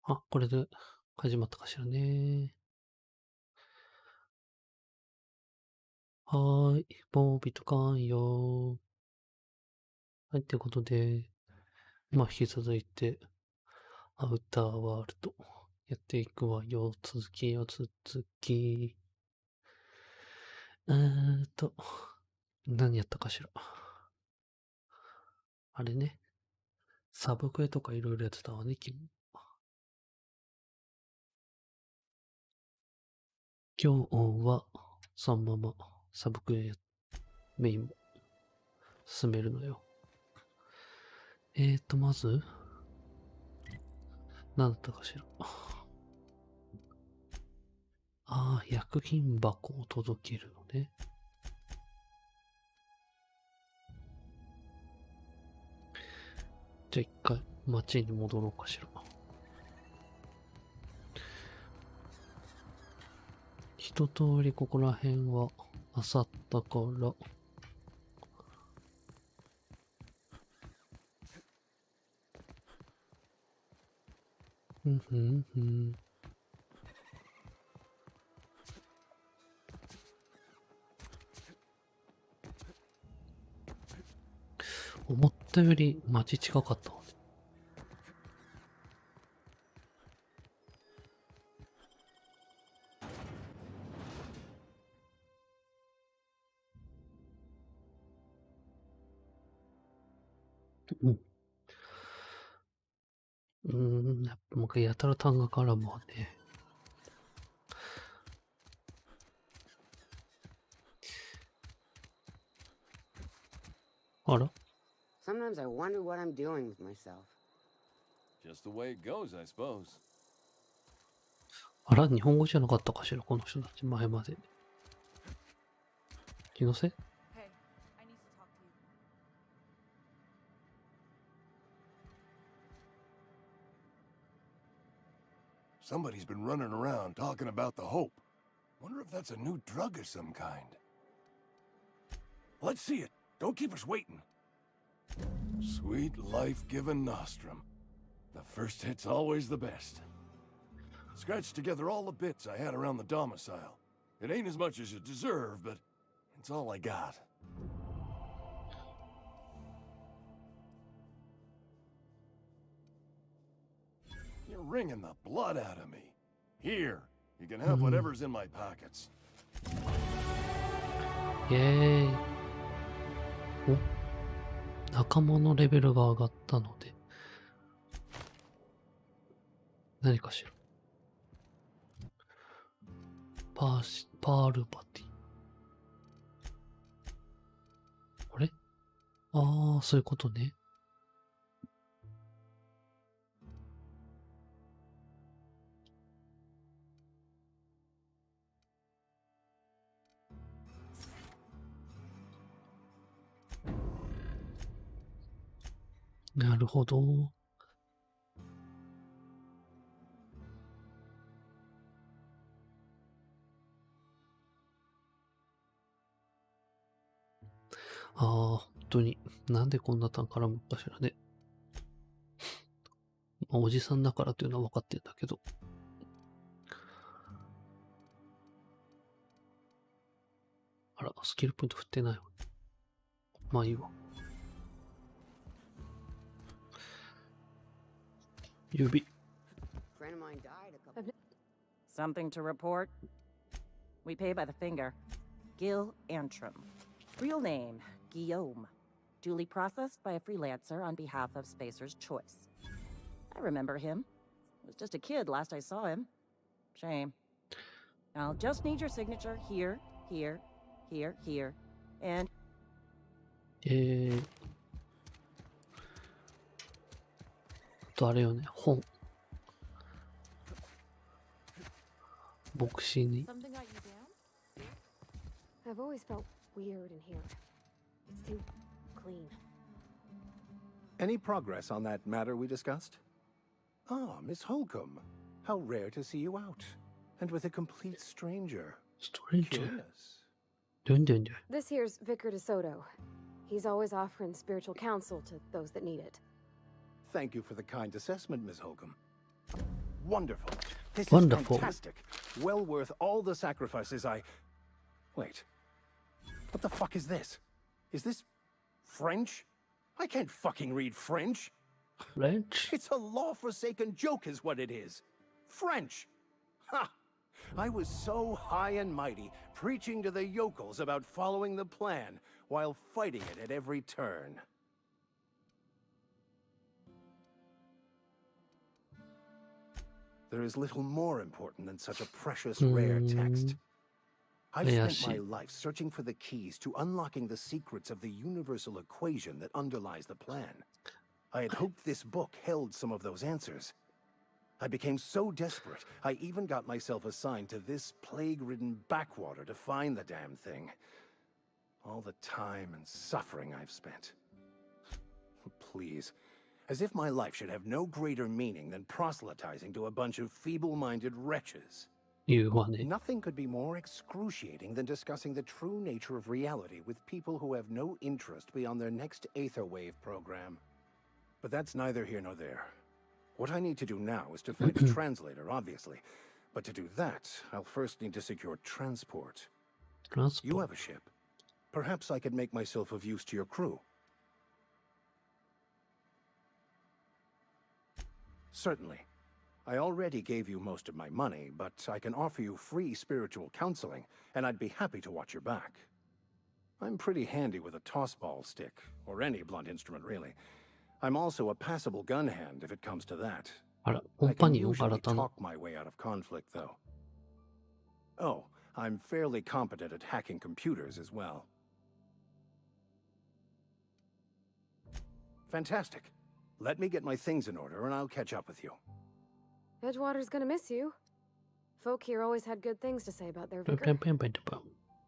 あ、これで始まったかしらね。はーい。ぼうびとかんよ。はい、ということで、引き続いて、アウターワールド、やっていくわよ。続きよ、続き。何やったかしら。あれね。サブクエとかいろいろやってたわね、君。今日は、そのまま、サブクエメインも進めるのよ。まず、何だったかしら。薬品箱を届けるのね。じゃあ一回街に戻ろうかしら。一通りここら辺は漁ったから、思ったより街近かったわね。やっぱもう一回やたら単価からもね。あら Sometimes I wonder what I'm doing with myself. Just the way it goes, I suppose. あら日本語じゃなかったかしらこの人たち前まで。気のせい Hey, I need to talk to you. Somebody's been running around talking about the Hope. Wonder if that's a new drug of some kind. Let's see it. Don't keep us waiting. Sweet life-giving nostrum. The first hit's always the best. Scratched together all the bits I had around the domicile. It ain't as much as you deserve, but it's all I got. You're wringing the blood out of me. Here, you can have whatever's in my pockets. イェーイ。お、仲間のレベルが上がったので。何かしら。パールパティ。これそういうことね。なるほど。本当に。なんでこんな単絡むかしらね。おじさんだからというのは分かってんだけど。あら、スキルポイント振ってないわ。まあいいわ。指。 Friend of mine died a couple. Something to report? We pay by the finger. Gil Antrim. Real name, Guillaume. Duly processed by a freelancer on behalf of Spacer's Choice. I remember him. Was just a kid last I saw him. Shame. I'll just need your signature here, here, here, here, and... あとあれよね、本。牧師に。 Something got you down? I've always felt weird in here. It's too clean. Any progress on that matter we discussed? Ah, Miss Holcomb. How rare to see you out. And with a complete stranger. Stranger? Curious. This here's Vicar DeSoto. He's always offering spiritual counsel to those that need it. Thank you for the kind assessment, Miss Holcomb. Wonderful. This is Wonderful. fantastic. Well worth all the sacrifices I... Wait. What the fuck is this? Is this French? I can't fucking read French. French? It's a law-forsaken joke is what it is. French. Ha! I was so high and mighty, preaching to the yokels about following the plan, while fighting it at every turn. There is little more important than such a precious, rare text. I've spent my life searching for the keys to unlocking the secrets of the universal equation that underlies the plan. I had hoped this book held some of those answers. I became so desperate, I even got myself assigned to this plague-ridden backwater to find the damn thing. All the time and suffering I've spent. Please. As if my life should have no greater meaning than proselytizing to a bunch of feeble-minded wretches. Nothing could be more excruciating than discussing the true nature of reality with people who have no interest beyond their next Aetherwave program. But that's neither here nor there. What I need to do now is to find a translator, obviously. But to do that, I'll first need to secure transport. You have a ship. Perhaps I could make myself of use to your crew. Certainly. I already gave you most of my money, but I can offer you free spiritual counseling, and I'd be happy to watch your back. I'm pretty handy with a toss-ball stick, or any blunt instrument, really. I'm also a passable gun hand, if it comes to that. I can usually talk my way out of conflict, though. Oh, I'm fairly competent at hacking computers as well. Fantastic. Let me get my things in order, and I'll catch up with you. Edgewater's gonna miss you. Folk here always had good things to say about their vicar.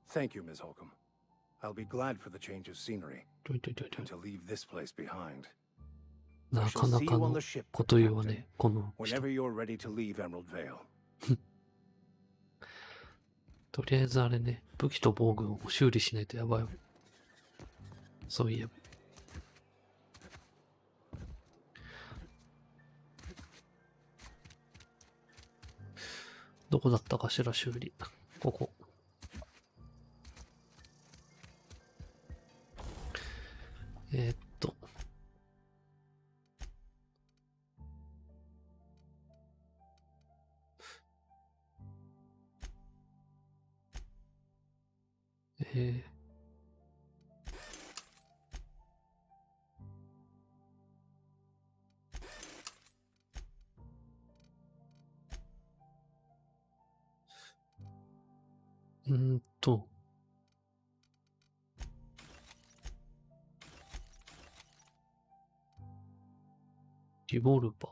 Thank you, Ms. Holcomb. I'll be glad for the change of scenery, and to leave this place behind. I shall see you on the ship, Captain, whenever you're ready to leave Emerald Vale. とりあえずあれね、武器と防具を修理しないとやばいわ。そういえば。どこだったかしら修理。ここ。リボルバー。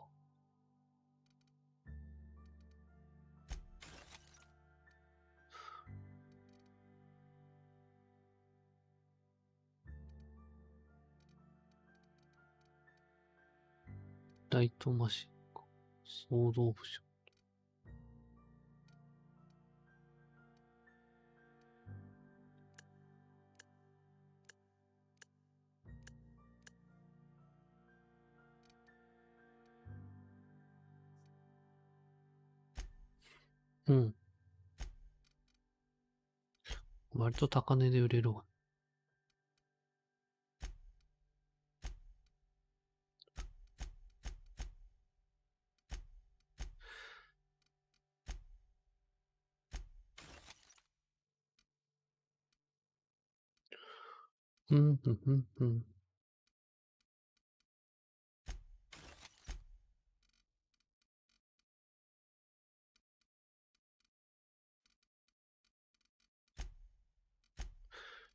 ライトマシンか。ソードオプション。うん。割と高値で売れるわ。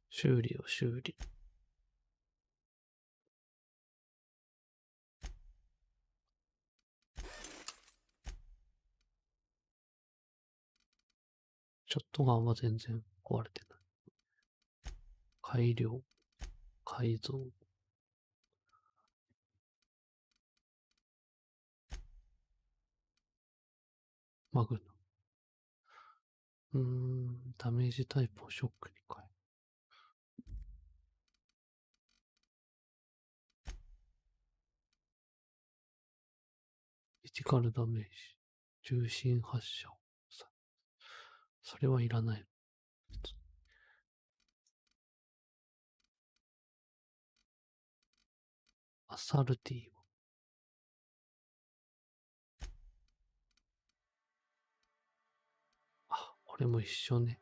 修理を修理。ショットガンは全然壊れてない。改良、改造。マグナ。ダメージタイプをショックに変え。クリティカルダメージ。重心発射を。それはいらない。アサルティを。あ、これも一緒ね。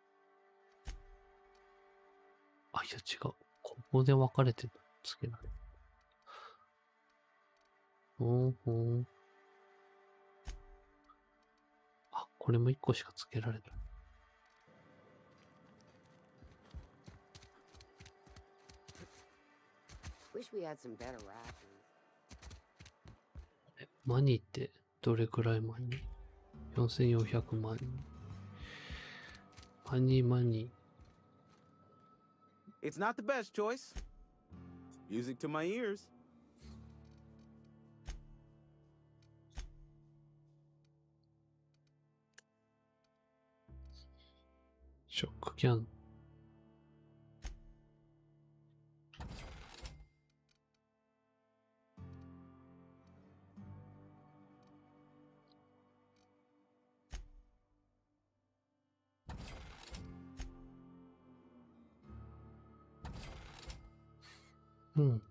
あ、いや違う。ここで分かれてつけられる。ほんほん。あ、これも一個しかつけられない。Wish we had some better rations. マニーってどれくらいマニー ?4400 万人。マニー。It's not the best choice. Music to my ears. ショックキャン。うん。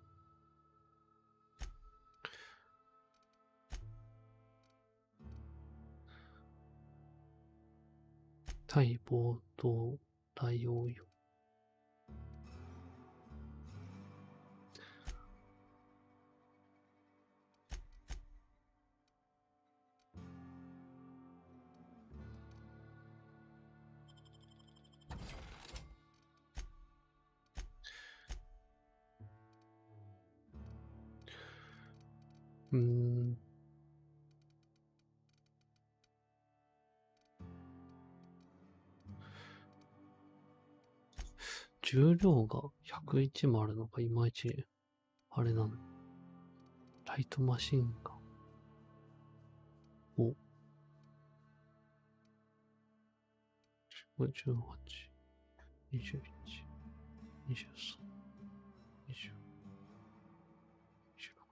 対冒頭対応よ。重量が101もあるのかいまいち、あれなの。ライトマシンガン。お。18、21、23、20、26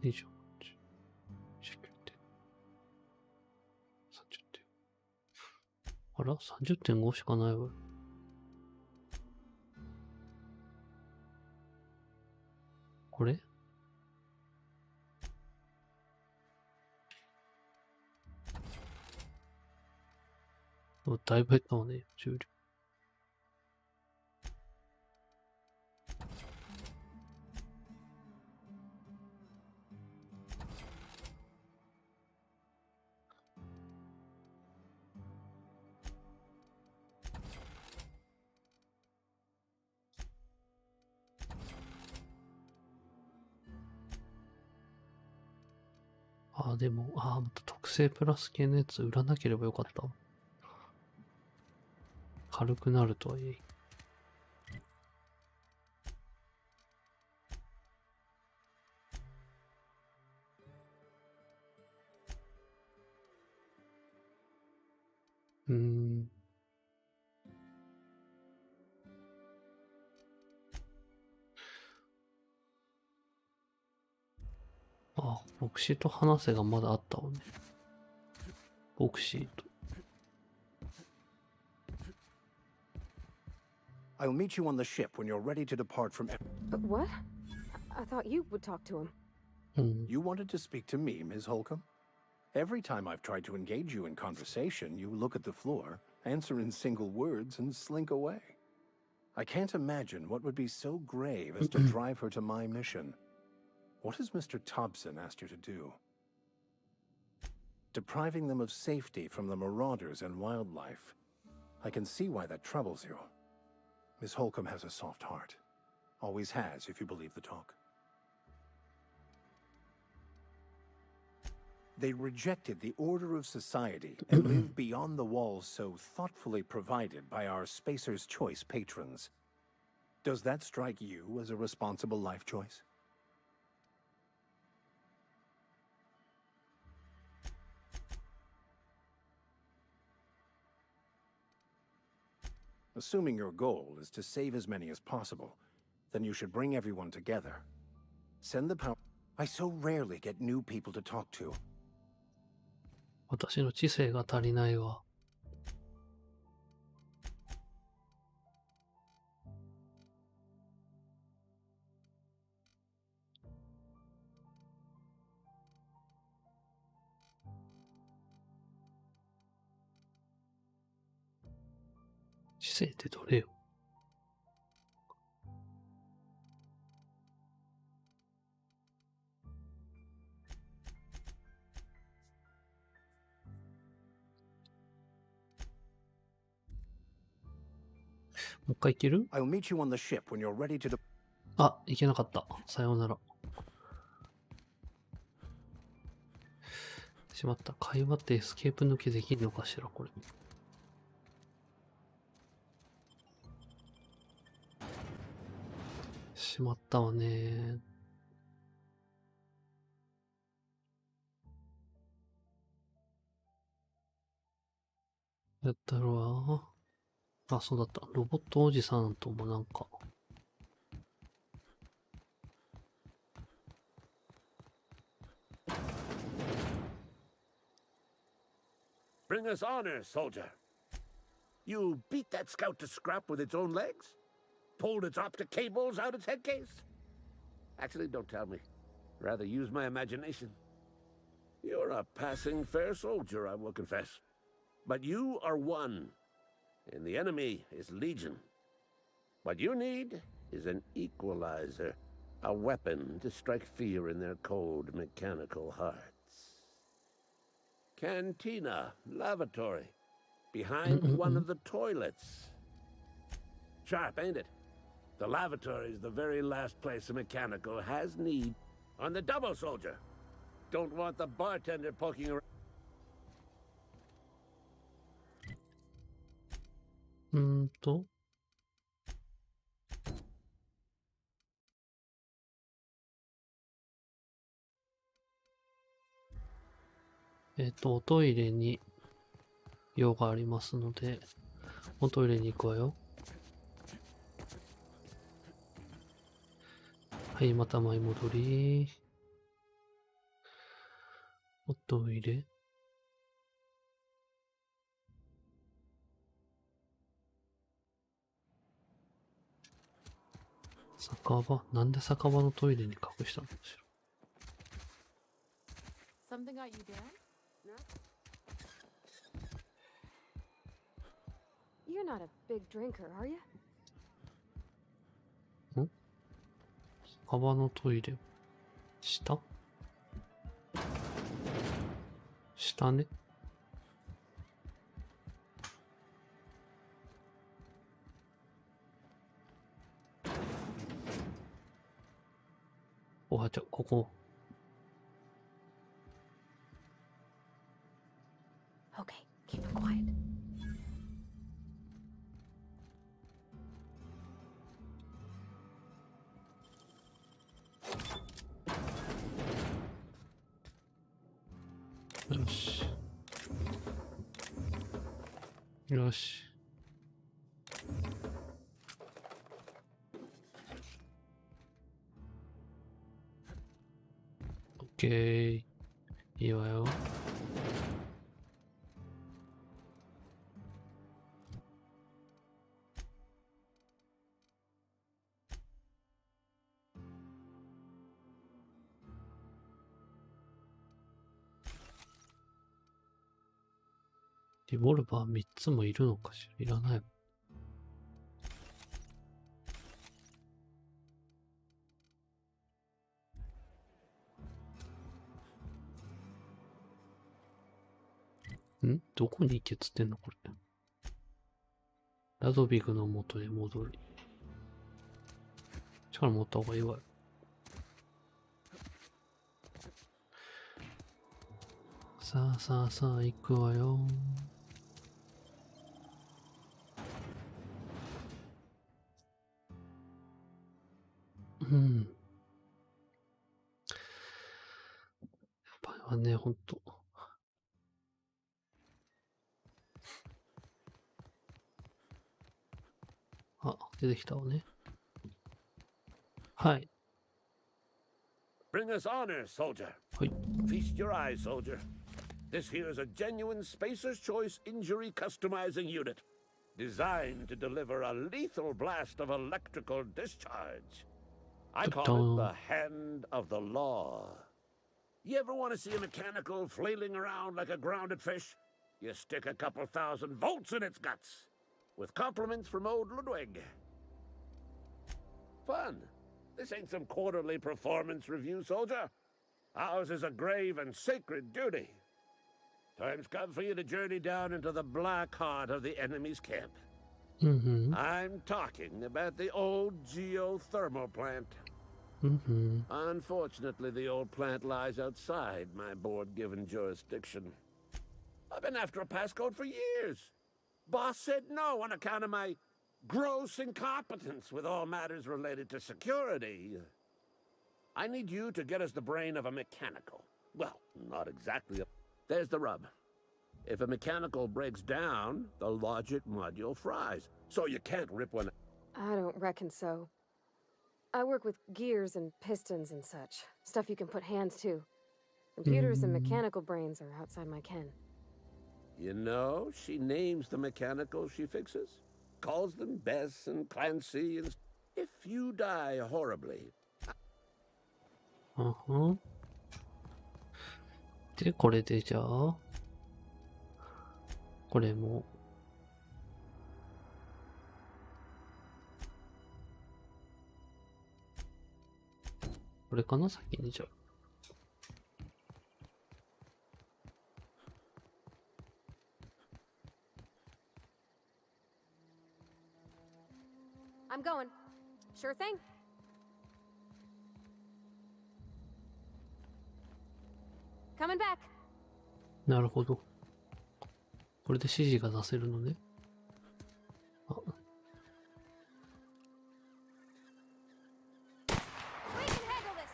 点、28、29点、30点。あら ?30.5 しかないわ。これだいぶ減ったわね、重量。でも、また特性プラス系のやつ売らなければよかった。軽くなるとはいえ。ボクシーと話せがまだあったわね。ボクシーと。I'll meet you on the ship when you're ready to depart from. But what? I thought you would talk to him. You wanted to speak to me, Ms. Holcomb? Every time I've tried to engage you in conversation, you look at the floor, answer in single words, and slink away. I can't imagine what would be so grave as to drive her to my mission. What has Mr. Thompson asked you to do? Depriving them of safety from the marauders and wildlife. I can see why that troubles you. Miss Holcomb has a soft heart. Always has, if you believe the talk. They rejected the order of society and lived beyond the walls so thoughtfully provided by our Spacer's Choice patrons. Does that strike you as a responsible life choice? Assuming your goal is to save as many as possible, then you should bring everyone together. Send the power. I so rarely get new people to talk to. 私の知性が足りないわ。知性ってどれよ。もう一回いける？ I'll meet you on the ship when you're ready to. あ、いけなかった。さようなら。しまった。会話ってエスケープ抜きできるのかしら、これ。しまったわね。やったるわ。あ、そうだった。ロボットおじさんともなんか。Bring us honor, soldier. You beat that scout to scrap with its own legs? Pulled its optic cables out its head case? Actually, don't tell me. Rather use my imagination. You're a passing fair soldier, I will confess. But you are one, and the enemy is legion. What you need is an equalizer, a weapon to strike fear in their cold mechanical hearts. Cantina, lavatory, behind one of the toilets. Sharp, ain't it? The lavatory is the very last place a mechanical has need. On the double, soldier. Don't want the bartender poking around. おトイレに用がありますので、おトイレに行くわよ。はい、また前戻り。おトイレ。酒場？なんで酒場のトイレに隠したのかしら。Something got you down? You're not a big drinker, are you? 酒場のトイレ。下？下ね。おはちゃ、ここ。Okay, keep it quiet. よし。よし。オッケー。いいわよ。リボルバー3つもいるのかしら？いらない。どこに行けっつってんのこれ。ラドビグの元へ戻る。力持った方がいいわよ。さあさあさあ、行くわよ。やばいわね、ほんと。あ、出てきたわね。はい。Bring us honor, soldier. はい。Feast your eyes, soldier. This here is a genuine Spacer's Choice injury customizing unit, designed to deliver a lethal blast of electrical discharge. I call it the hand of the law. You ever want to see a mechanical flailing around like a grounded fish? You stick a couple thousand volts in its guts. With compliments from old Ludwig. Fun. This ain't some quarterly performance review, soldier. Ours is a grave and sacred duty. Time's come for you to journey down into the black heart of the enemy's camp. I'm talking about the old geothermal plant. Unfortunately, the old plant lies outside my board-given jurisdiction. I've been after a passcode for years. Boss said no on account of my gross incompetence with all matters related to security. I need you to get us the brain of a mechanical. Well, not exactly a... There's the rub. If a mechanical breaks down, the logic module fries. So you can't rip one... I don't reckon so. I work with gears and pistons and such. Stuff you can put hands to. Computers and mechanical brains are outside my ken. You know, she names the mechanicals she fixes. Calls them Bess and Clancy and... If you die horribly... で、これでじゃあ、これも、これかな先にじゃあ。I'm going. Sure thing. Coming back. なるほど。これで指示が出せるのね。あ。We can handle this.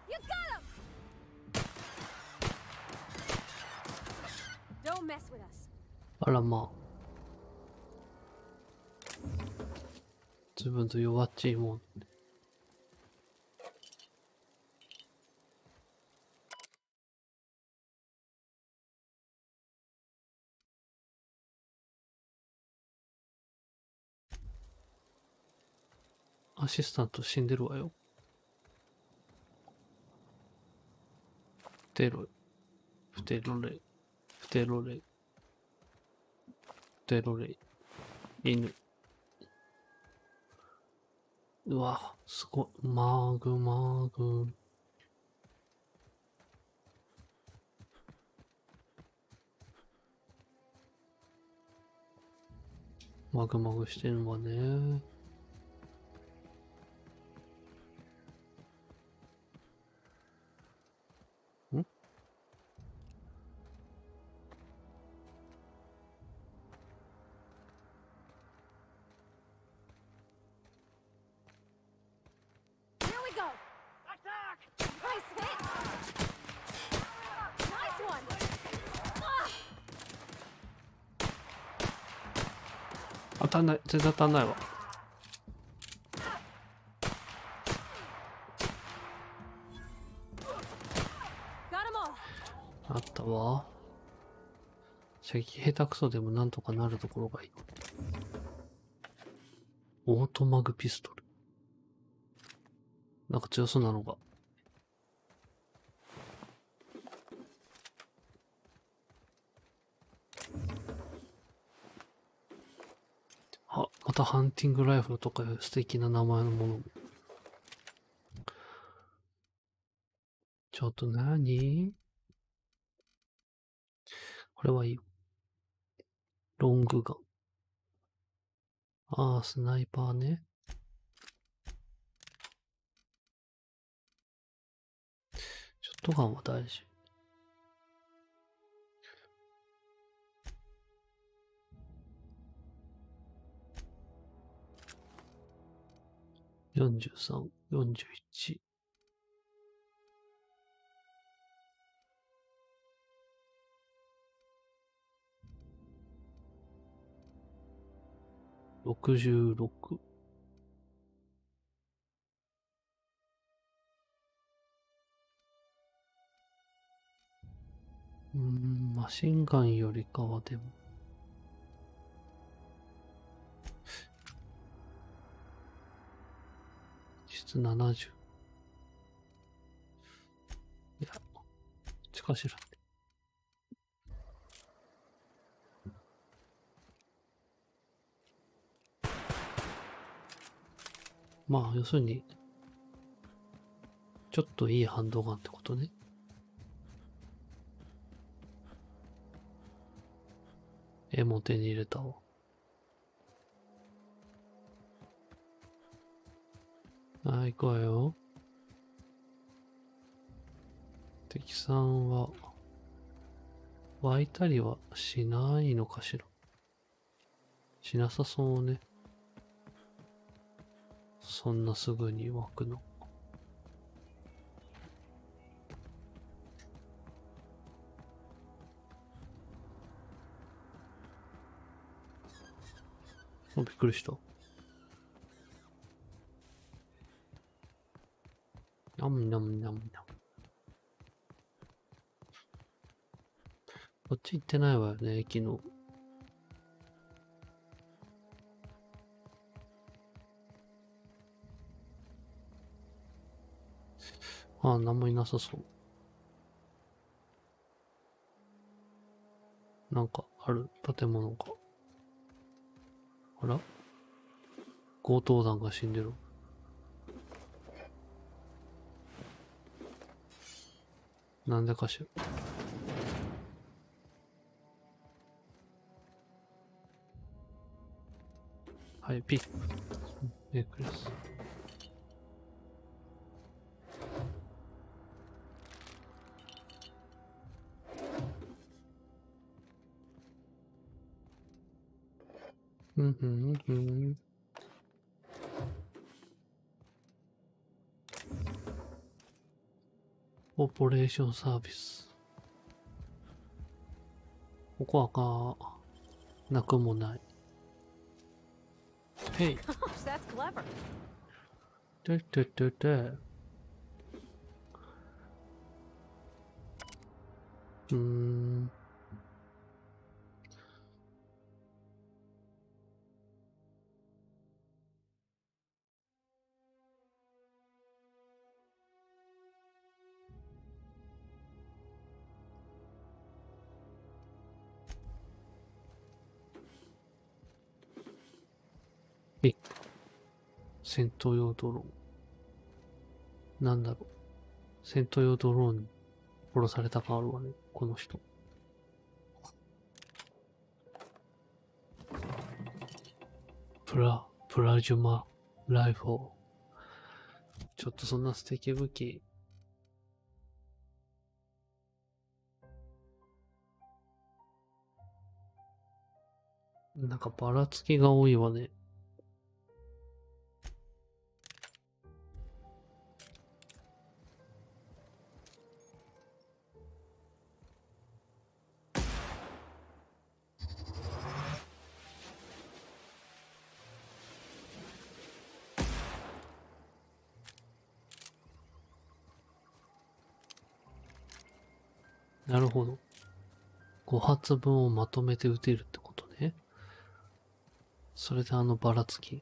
You got him. Don't mess with us. あらまあ。自分と弱っちいもん。アシスタント死んでるわよ。ふてろい。ふてろれい。ふてろれい。ふてろれい。犬。うわ、すごい。マグマグ。マグマグしてるわね。当たんない。全然当たんないわ。あったわ。射撃下手くそでもなんとかなるところがいい。オートマグピストル。なんか強そうなのが。あ、またハンティングライフルとかいう素敵な名前のもの。ちょっと何？これはいいよ。ロングガン。ああ、スナイパーね。ショットガンは大事。43、41。66。マシンガンよりかはでも。実70。いや、こっちかしら。まあ、要するに、ちょっといいハンドガンってことね。絵も手に入れたわ。はい、行くわよ。敵さんは、湧いたりはしないのかしら。しなさそうね。そんなすぐに湧くの。びっくりした。にゃむにゃむにゃむにゃむ。こっち行ってないわよね、昨日。ああ、なんもいなさそう。なんかある建物が。あら？強盗団が死んでる。なんでかしら。はい、ピッ。ネックレス。オペレーションサービス。ここはなくもない。へい。That's clever. てててて。戦闘用ドローン。なんだろう。戦闘用ドローンに殺された感あるわね、この人。プラジュマライフル。ちょっとそんな素敵武器。なんかばらつきが多いわね。なるほど。5発分をまとめて撃てるってことね。それでばらつき。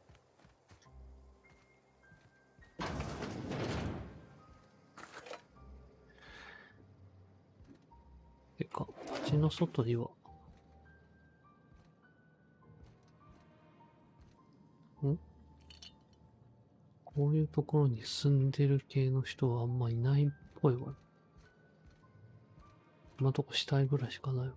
てか、街の外には、こういうところに住んでる系の人はあんまいないっぽいわ。今んとこ死体ぐらいしかないわ。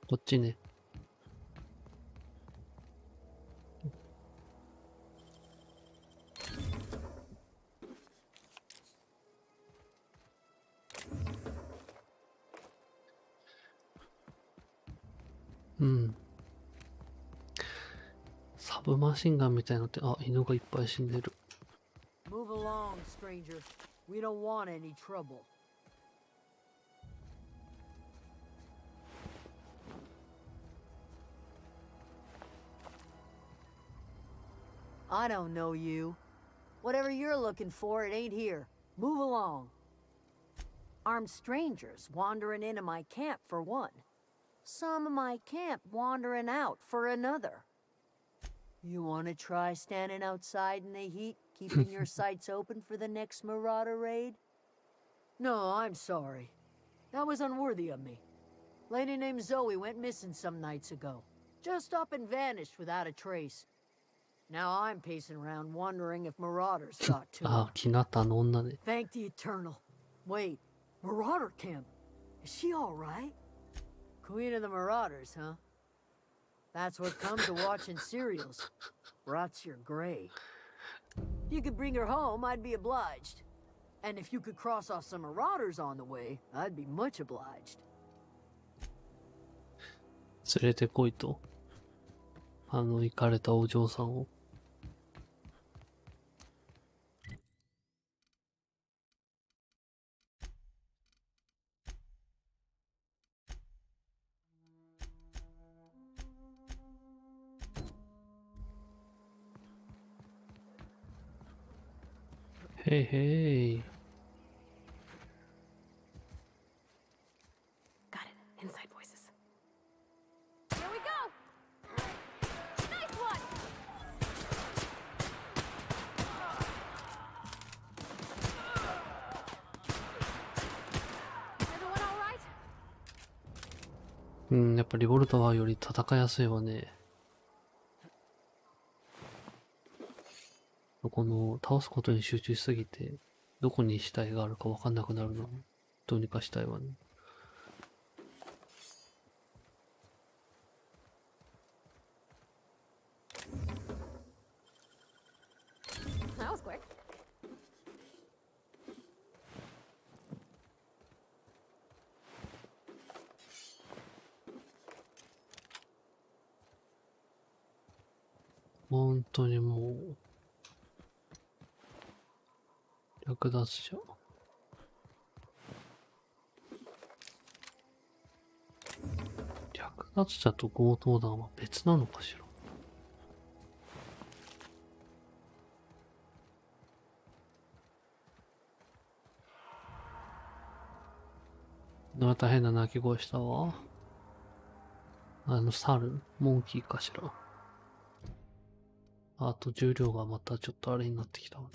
こっちね。サブマシンガンみたいなのって、あ、犬がいっぱい死んでる。Move along, stranger. We don't want any trouble. I don't know you. Whatever you're looking for, it ain't here. Move along. Armed strangers wandering into my camp for one. Some of my camp wandering out for another. You want to try standing outside in the heat, keeping your sights open for the next marauder raid? No, I'm sorry. That was unworthy of me. Lady named Zoe went missing some nights ago. Just up and vanished without a trace. Now I'm pacing around wondering if marauders got to あ、 her. 気になったあの女ね。 Thank the Eternal. Wait, Marauder Kim. Is she all right? Queen of the Marauders, huh? That's what comes to watching serials. Rots your gray. If you could bring her home, I'd be obliged. And if you could cross off some marauders on the way, I'd be much obliged. 連れてこいと。行かれたお嬢さんを。へいへい。Got it. Inside voices. Here we go! Nice one! Everyone all right? うん、やっぱリボルトワーより戦いやすいわね。この倒すことに集中しすぎて、どこに死体があるか分かんなくなるの。どうにかしたいわね。That was quick. 本当にもう、略奪者。略奪者と強盗団は別なのかしら。また変な鳴き声したわ。猿モンキーかしら。あと重量がまたちょっとあれになってきたわね。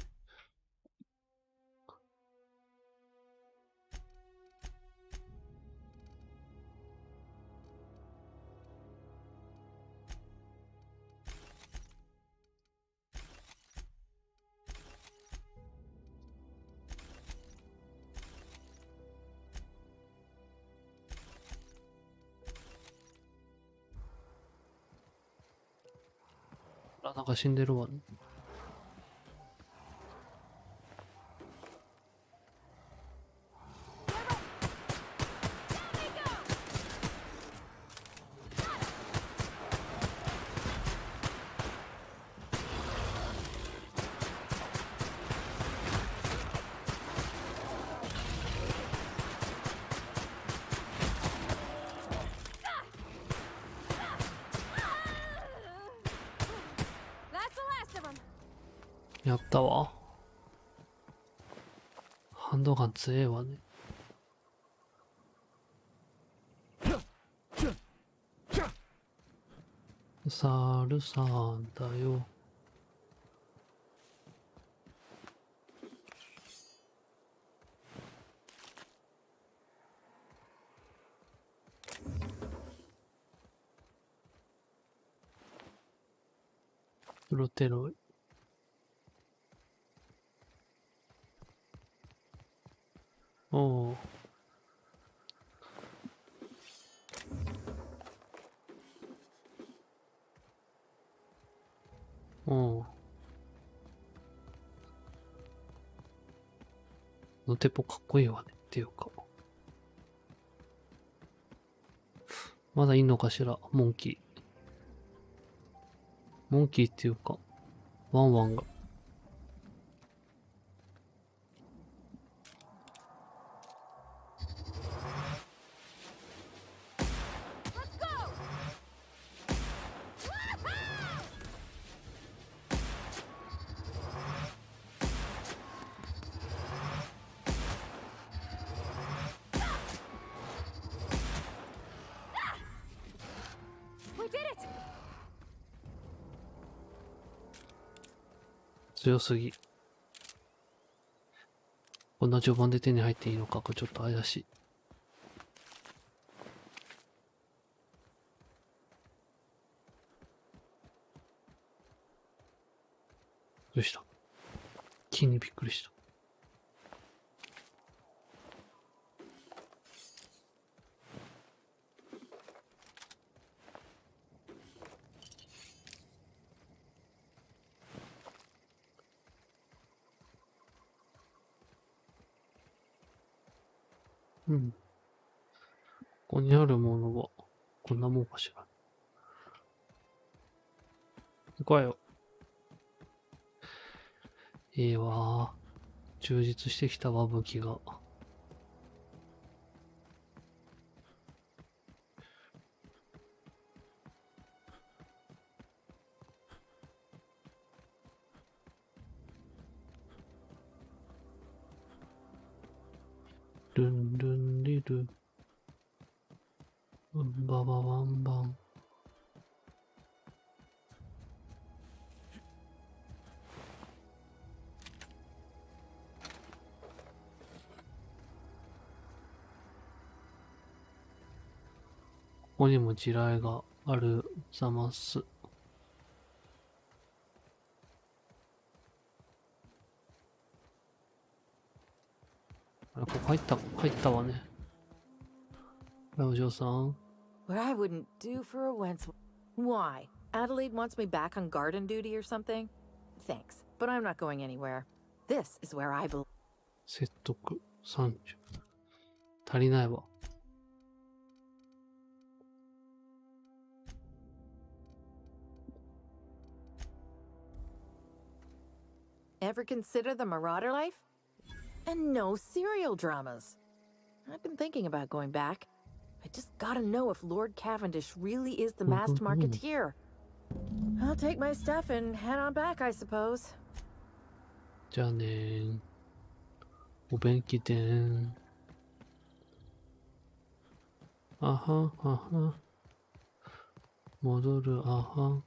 あ、なんか死んでるわね。やったわ。ハンドガン強えわね。猿さんだよ。プロテロイ。おう。おう。のテポかっこいいわね。っていうか。まだいんのかしら、モンキー。モンキーっていうか、ワンワンが。強すぎ。こんな序盤で手に入っていいのか、ちょっと怪しい。どうした？木にびっくりした。うん。ここにあるものは、こんなもんかしら。行こうよ。いいわ。充実してきたわ、武器が。ルンルンリル。うんばばばんばん。ここにも地雷があるざます。あれ、ここ入ったわね。お嬢さん。What I wouldn't do for a Wentz. Why? Adelaide wants me back on garden duty or something? Thanks, but I'm not going anywhere. This is where I belong. 説得30。足りないわ。Ever consider the Marauder life? And no serial dramas. I've been thinking about going back. I just gotta know if Lord Cavendish really is the masked marketeer. I'll take my stuff and head on back, I suppose. じゃあねー。お便器でーん。あはあは。戻るあは。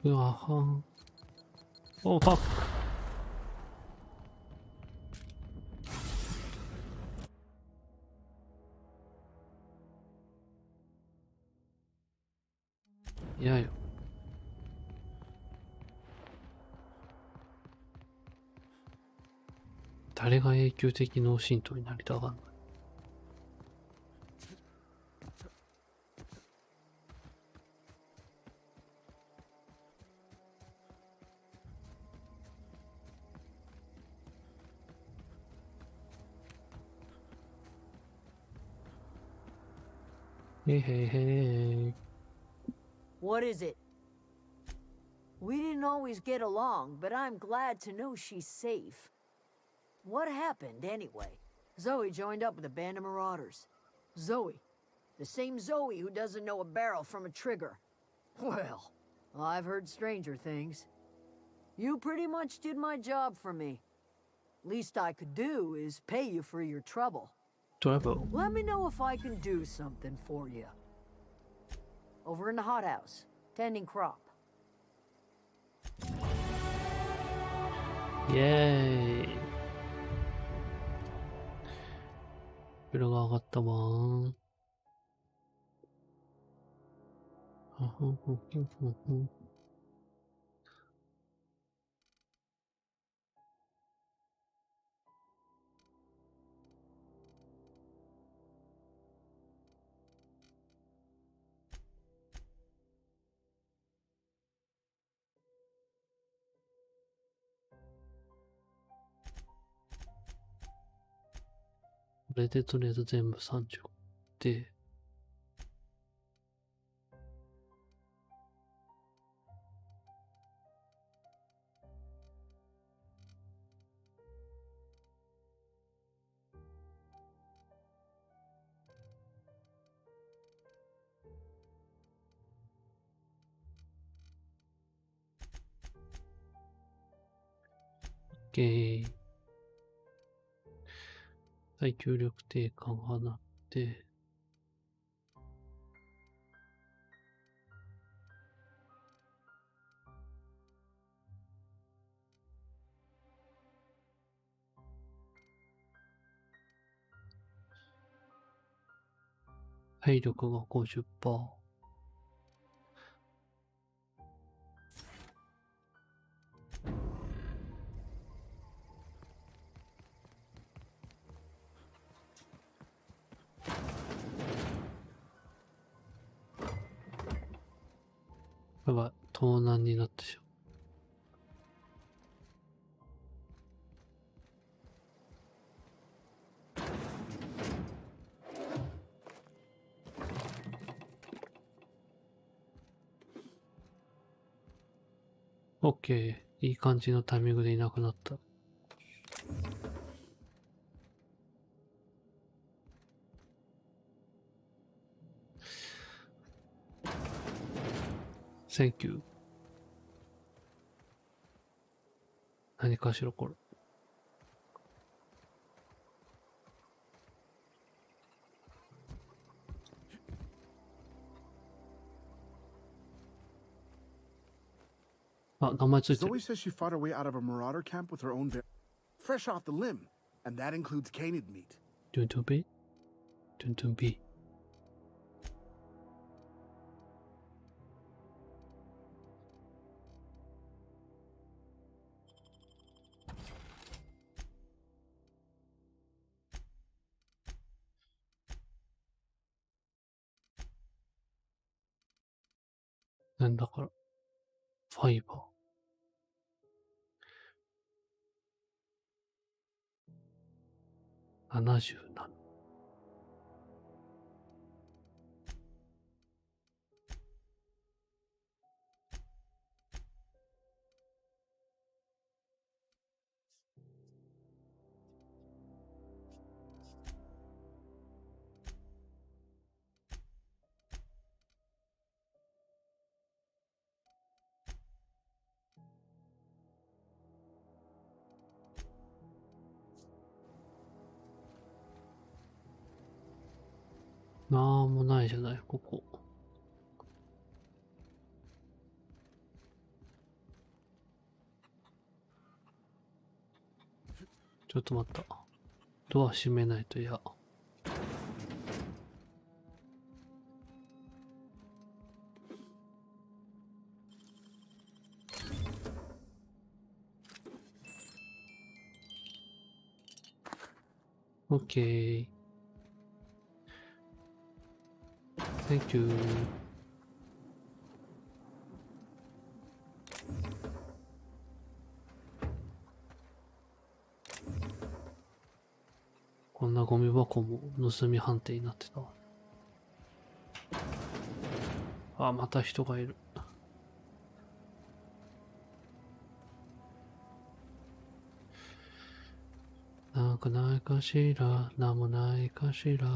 うわは。おは。いやよ。誰が永久的脳震盪になりたがんの？へいへいへい。What is it? We didn't always get along, but I'm glad to know she's safe. What happened, anyway? Zoe joined up with a band of marauders. Zoe. The same Zoe who doesn't know a barrel from a trigger. Well, I've heard stranger things. You pretty much did my job for me. Least I could do is pay you for your trouble. Trouble? Let me know if I can do something for you. Over in the hothouse, tending crop. イエーイ。レベルが上がったわー。はふんふんふんふんふん。これでとりあえず全部30で、ケー。耐久力低下がなって、体力が 50%。やばい、盗難になってしまう。オッケー。いい感じのタイミングでいなくなった。Thank you。何かしらこれ。あ、名前ついてる。 Zoe says she fought her way out of a marauder camp with her own fresh off the limb, and that includes canid meat. Dun dun B。なんだから、ファイバー。77。なんもないじゃない、ここ。ちょっと待った。ドア閉めないと嫌。オッケー。Thank you。こんなゴミ箱も盗み判定になってた。あ、また人がいる。なんかないかしら、なんもないかしら。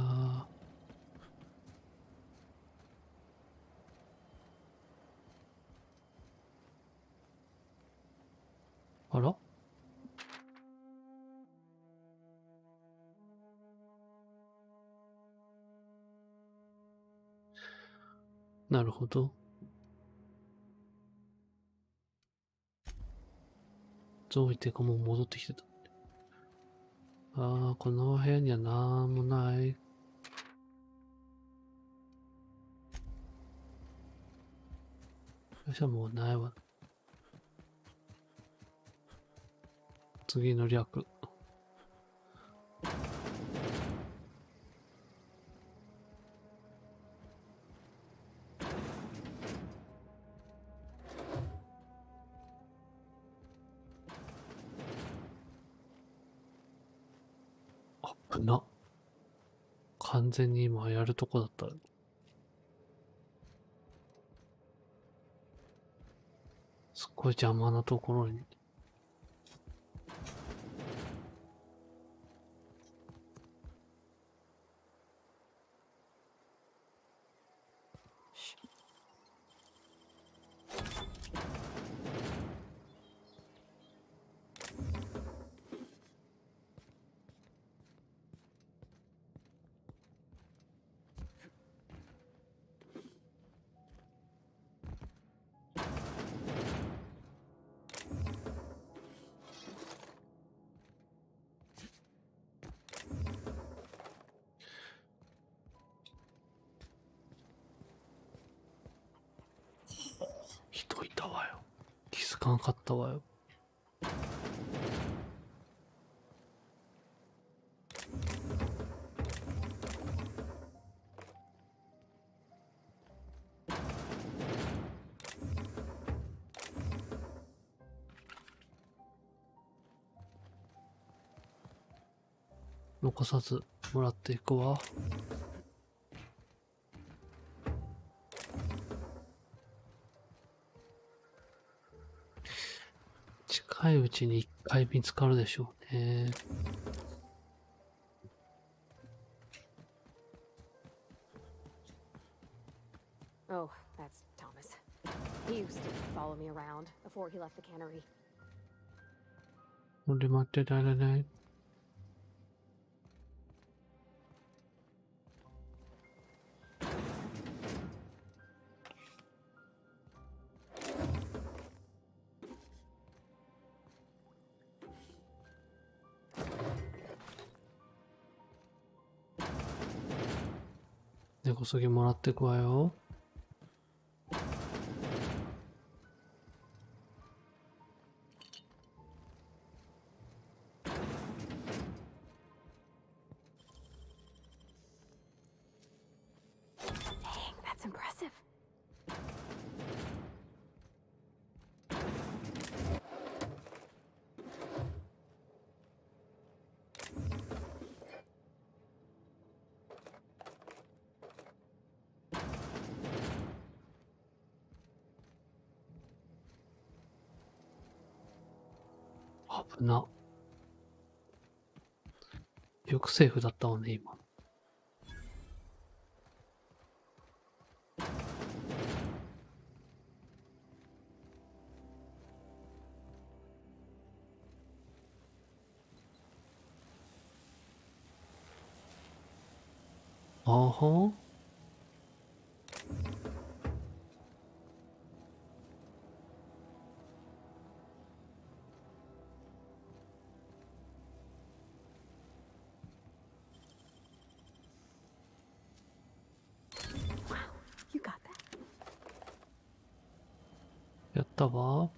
あら？なるほど。ゾイってかもう戻ってきてた。ああ、この部屋にはなんもない。よっしゃ、もうないわ。次の略。危な。完全に今やるとこだった。すっごい邪魔なところに。かんかったわよ。残さずもらっていくわ。近いうちに一回見つかるでしょうね。Oh, that's Thomas. He used to follow me around before he left the cannery. 俺待ってられない。根こそぎもらってくわよ。Dang, that's impressive.危な。よくセーフだったわね、今。あは。You got that. やったわ。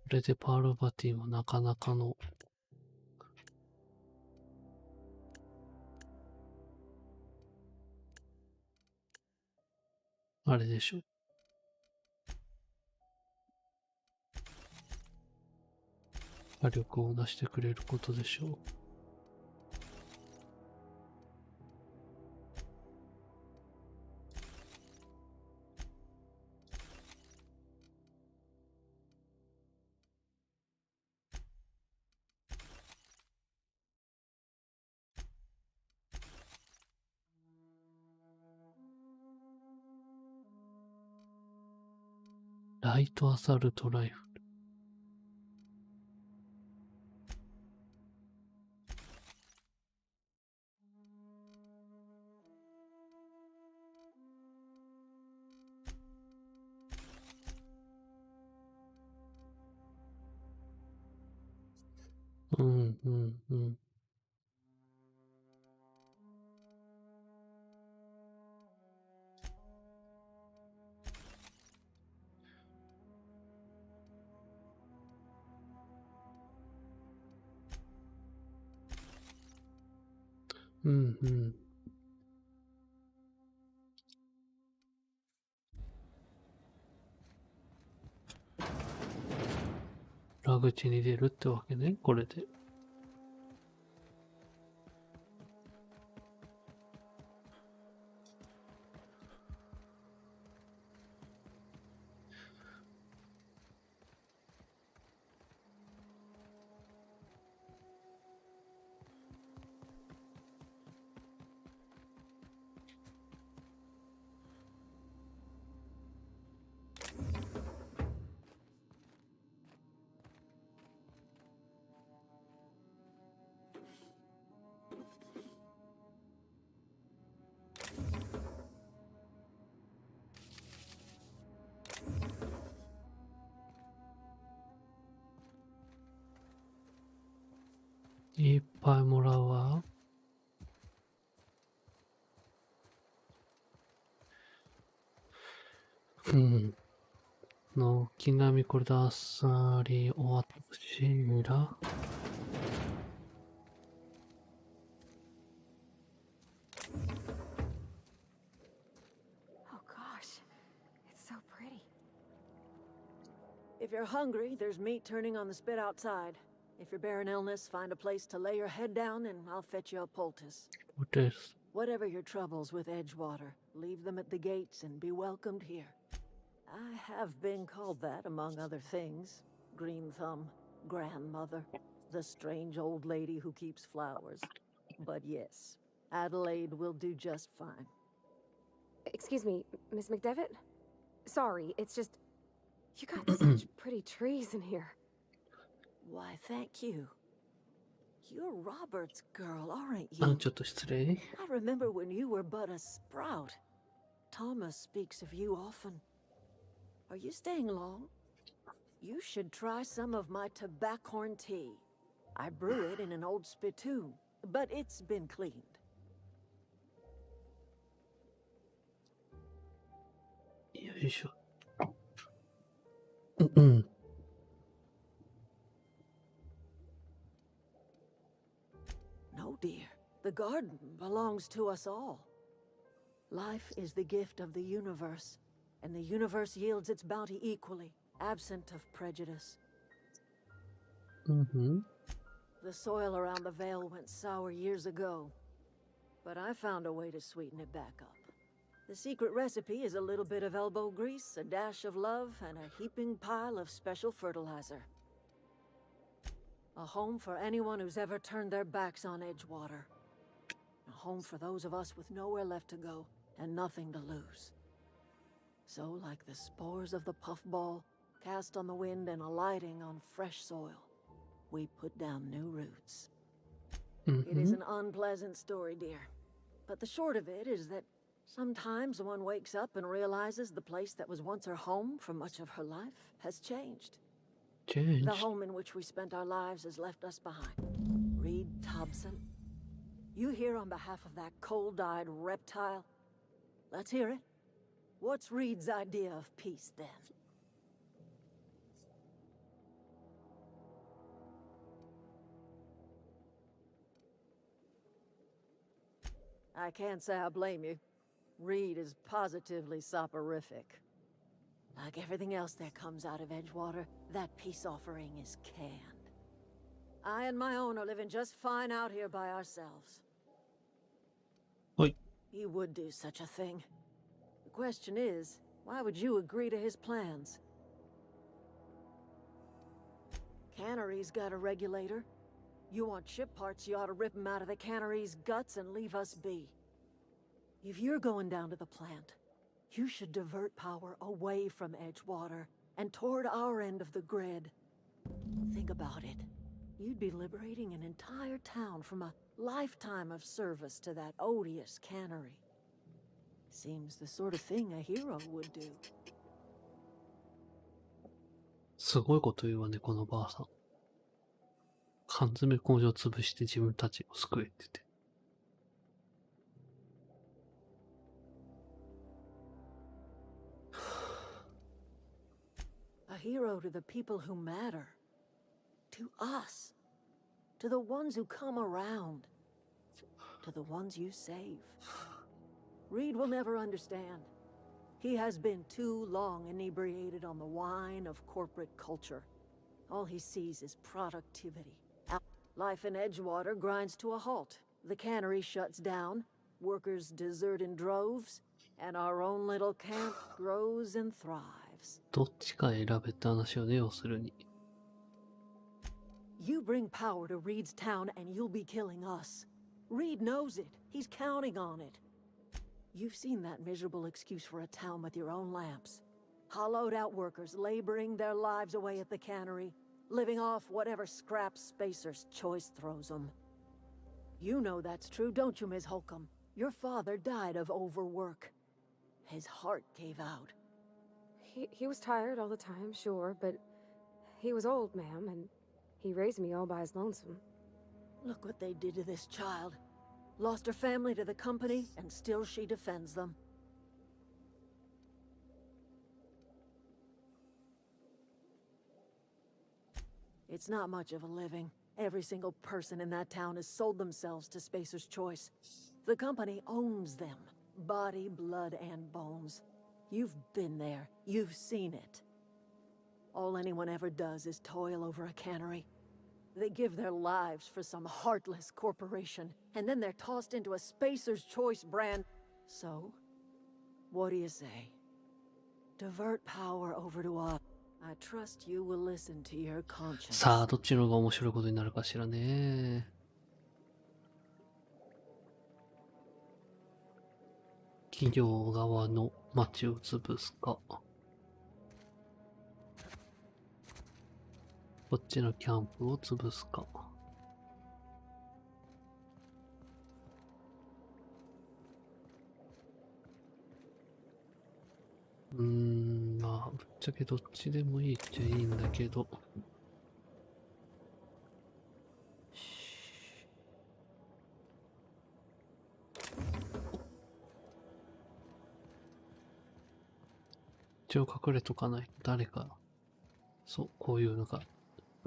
これでパールバティもなかなかのあれでしょ。火力を出してくれることでしょう。ライトアサルトライフル。うんうんうん。うんうん。裏口に出るってわけね、これで。いっぱいもらうわ。うん。軒並みこれであっさり終わったしら。Oh gosh, it's so pretty. If you're hungry, there's meat turning on the spit outside. If you're bearing illness, find a place to lay your head down and I'll fetch you a poultice. What is? Whatever your troubles with Edgewater, leave them at the gates and be welcomed here. I have been called that, among other things. Green Thumb, grandmother, the strange old lady who keeps flowers. But yes, Adelaide will do just fine. Excuse me, Miss McDevitt? Sorry, it's just... You got such pretty trees in here. Why, thank you. You're Robert's girl, aren't あ、 you? ちょっと失礼。 I remember when you were but a sprout. Thomas speaks of you often. Are you staying long? You should try some of my tobaccorn tea. I brew it in an old spittoon, but it's been cleaned. よいしょ。うん。 No, dear. The garden belongs to us all. Life is the gift of the universe, and the universe yields its bounty equally, absent of prejudice. The soil around the Vale went sour years ago, but I found a way to sweeten it back up. The secret recipe is a little bit of elbow grease, a dash of love, and a heaping pile of special fertilizer. A home for anyone who's ever turned their backs on Edgewater. A home for those of us with nowhere left to go and nothing to lose. So, like the spores of the puffball, cast on the wind and alighting on fresh soil, we put down new roots. It is an unpleasant story, dear. But the short of it is that sometimes one wakes up and realizes the place that was once her home for much of her life has changed. The home in which we spent our lives has left us behind. Reed Thompson. You here on behalf of that cold-eyed reptile? Let's hear it. What's Reed's idea of peace, then? I can't say I blame you. Reed is positively soporific. Like everything else that comes out of Edgewater, that peace offering is canned. I and my own are living just fine out here by ourselves. Oi. He would do such a thing. The question is, why would you agree to his plans? Cannery's got a regulator. You want ship parts, you ought to rip them out of the cannery's guts and leave us be. If you're going down to the plant, you should divert power away from Edgewater and toward our end of the grid. Think about it. You'd be liberating an entire town from a lifetime of service to that odious cannery. Seems the sort of thing a hero would do. すごいこと言うわね、このばあさん。缶詰工場潰して自分たちを救えって言って。A hero to the people who matter. To us. To the ones who come around. To the ones you save. Reed will never understand. He has been too long inebriated on the wine of corporate culture. All he sees is productivity. Life in Edgewater grinds to a halt. The cannery shuts down. Workers desert in droves. And our own little camp grows and thrives. どっちか選べって話をね、要するに。You bring power to Reed's town and you'll be killing us. Reed knows it. He's counting on it. You've seen that miserable excuse for a town with your own lamps. Hollowed out workers laboring their lives away at the cannery, living off whatever scraps Spacer's choice throws them. You know that's true, don't you, Ms. Holcomb? Your father died of overwork. His heart gave out. He was tired all the time, sure, but he was old, ma'am, and he raised me all by his lonesome. Look what they did to this child. Lost her family to the company, and still she defends them. It's not much of a living. Every single person in that town has sold themselves to Spacer's Choice. The company owns them. Body, blood, and bones. You've been there. You've seen it. All anyone ever does is toil over a cannery. They give their lives for some heartless corporation, and then they're tossed into a Spacer's Choice brand. So, what do you say? Divert power over to us. I trust you will listen to your conscience. さあ、どっちの方が面白いことになるかしらね。企業側の町を潰すか。こっちのキャンプを潰すか。まあ、ぶっちゃけどっちでもいいっちゃいいんだけど。一応隠れとかないと誰か、そう、こういうのが、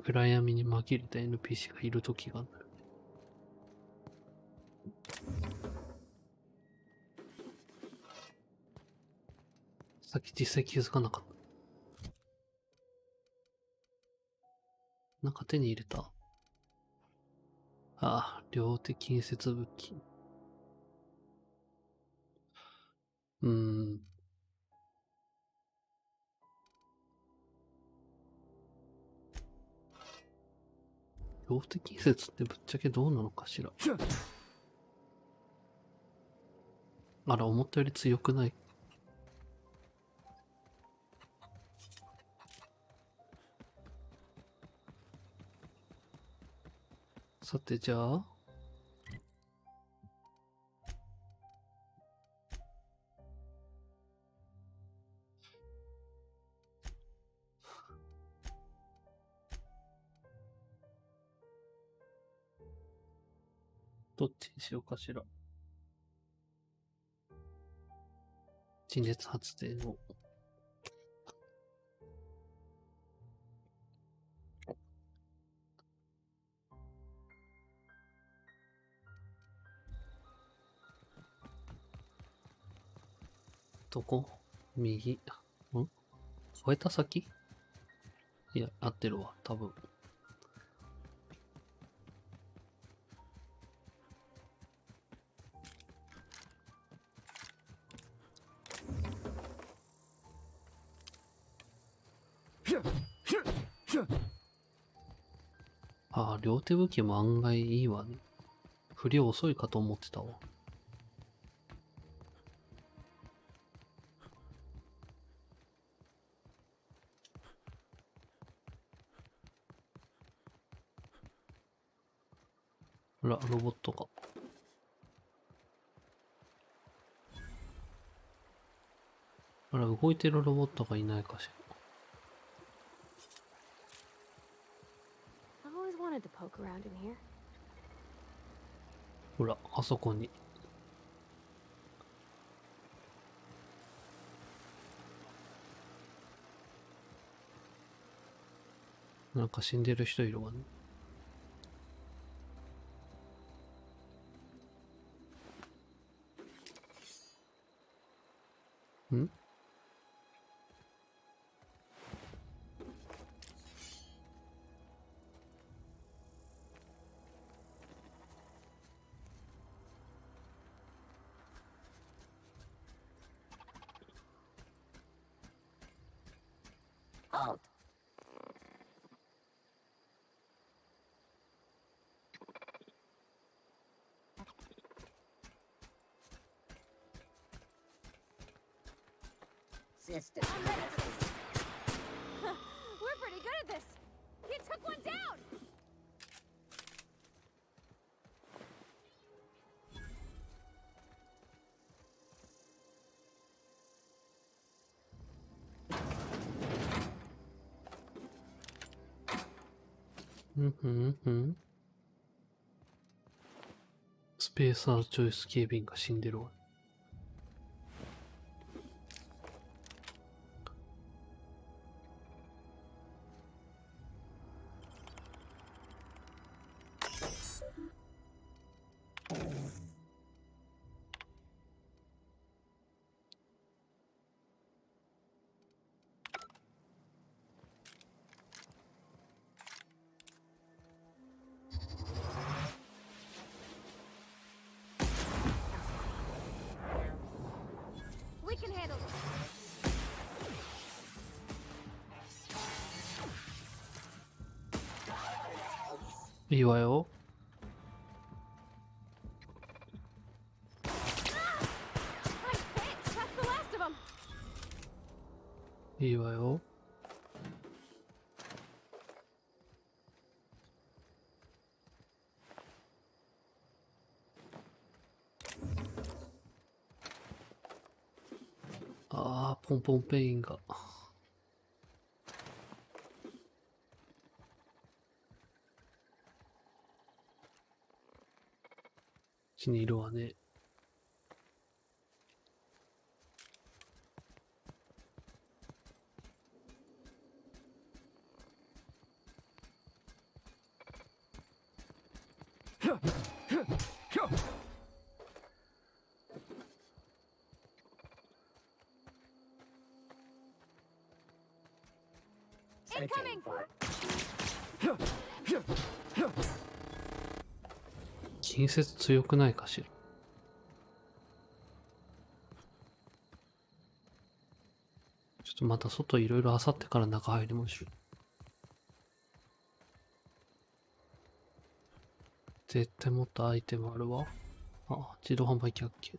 暗闇に紛れた NPC がいるときがある。さっき実際気づかなかった。なんか手に入れた。ああ、両手近接武器。両手近接ってぶっちゃけどうなのかしら。あら、思ったより強くない。さて、じゃあ。どっちにしようかしら。地熱発電を。どこ？右。越えた先？いや、合ってるわ、多分。ああ、両手武器も案外いいわね。振り遅いかと思ってたわ。ほら、ロボットか。あら、動いてるロボットがいないかしら。ほら、あそこに。なんか死んでる人いるわね。ん？Halt. Sister. We're pretty good at this. He took one down. スペーサーチョイス警備員が死んでるわ。We can handle this. いいわよ。いいわよ。ああ、ポンポンペインが。こっちにいるわね。Incoming! 近接強くないかしら。ちょっとまた外いろいろ漁ってから中入りましょう。絶対もっとアイテムあるわ。あ、自動販売機あっけ。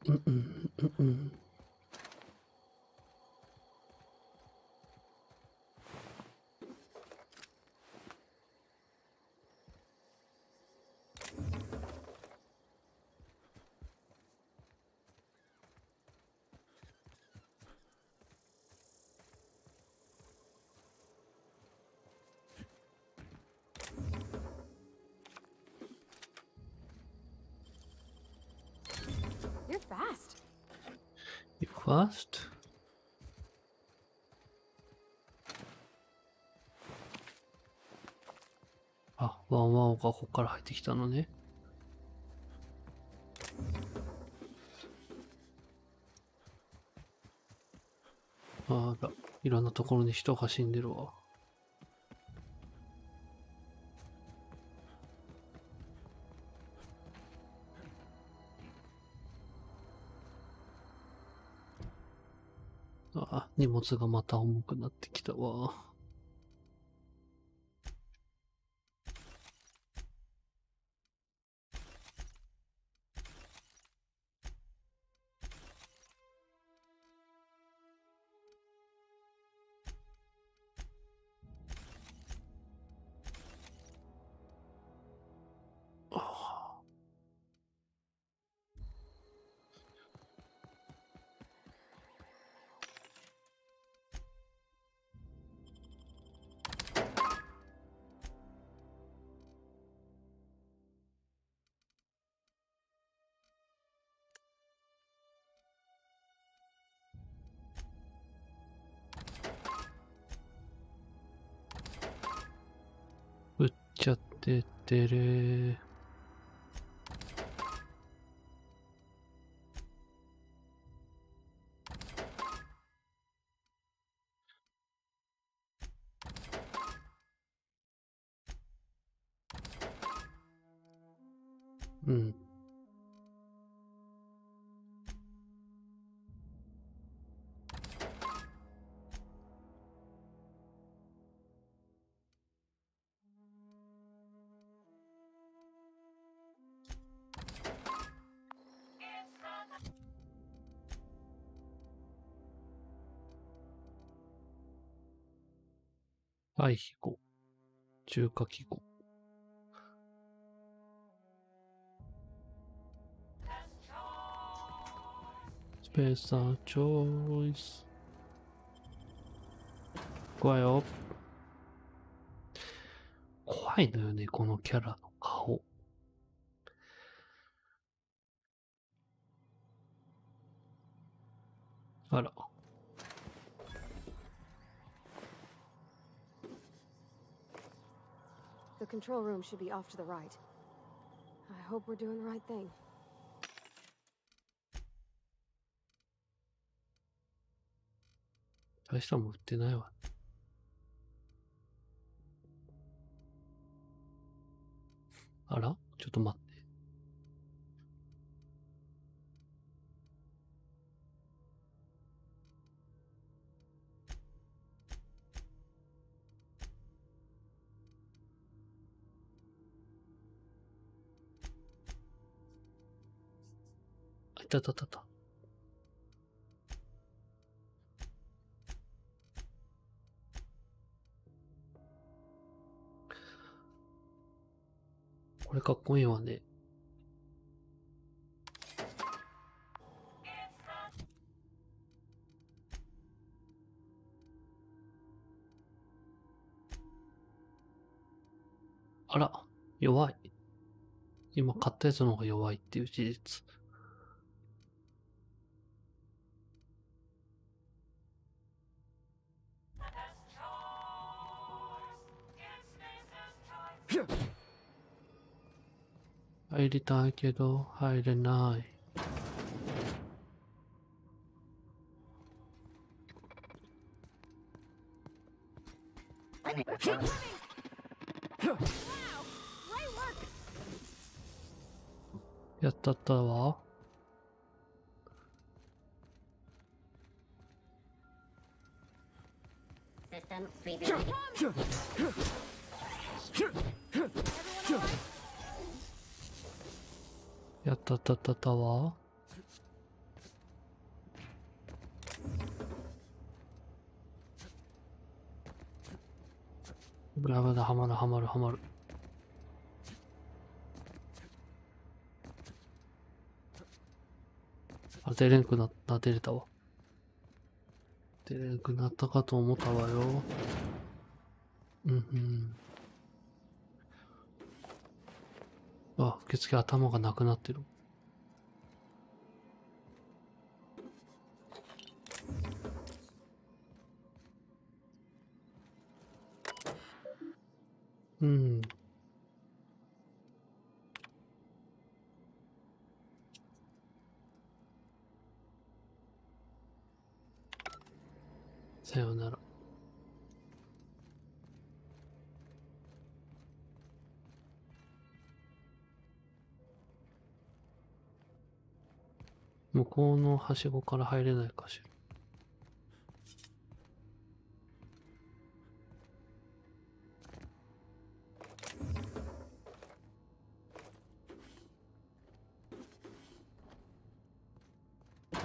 うんうんうんうん。You're fast. You fast? あ、ワンワンがここから入ってきたのね。あら、いろんなところに人が死んでるわ。あ、荷物がまた重くなってきたわ。売っちゃってってれー。うん。対比語。中華記号。スペーサーチョイス。怖いよ。怖いのよね、このキャラの顔。あら。The control room should be off to the right. I hope we're doing the right thing. 大したもん売ってないわ。あら？ちょっと待って。あ、いたたたた。これかっこいいわね。あら、弱い。今買ったやつの方が弱いっていう事実。入りたいけど入れない。やったったわ。やったったったったわ。ブラブラはまるはまるはまる。あ、出れんくなった、出れたわ。出れんくなったかと思ったわよ。うんうん。あ、受付頭がなくなってる。うん。さよなら。向こうのはしごから入れないかしら。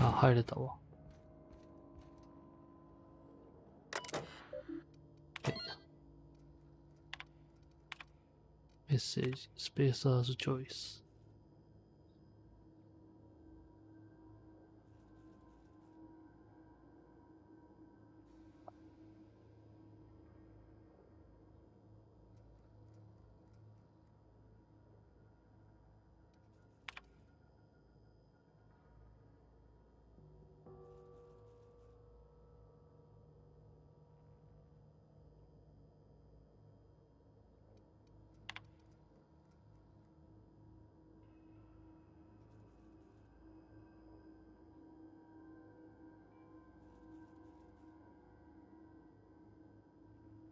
あ、入れたわ。メッセージ、スペーサーズチョイス。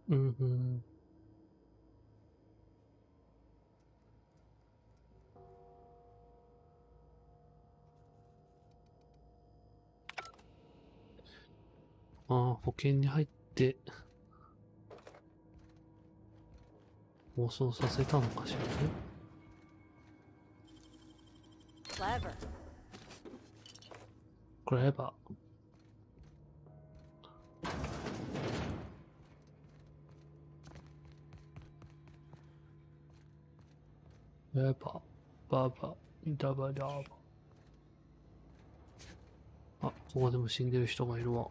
うんうん。ああ、保険に入って放送させたのかしらね。Clever. クレバー。クレバー。バーバー。ダバダーバ。あ、ここでも死んでる人がいるわ。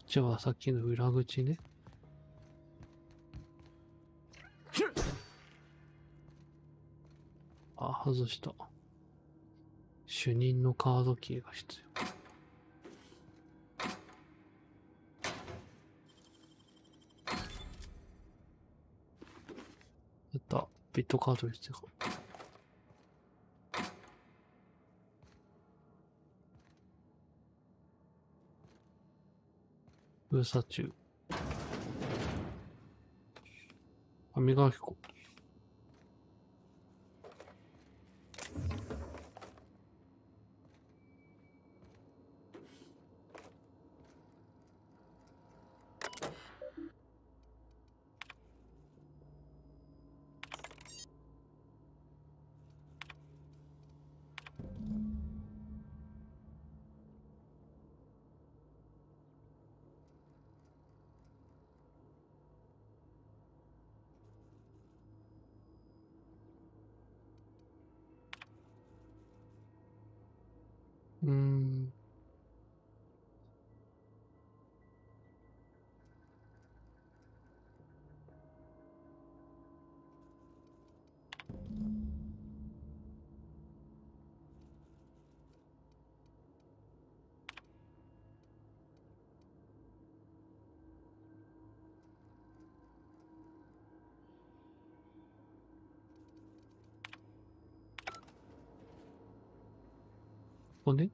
ちはさっきの裏口ね。あ、外した。主任のカードキーが必要。やった。ビットカードにしてか。封鎖中。歯磨き粉。ここね。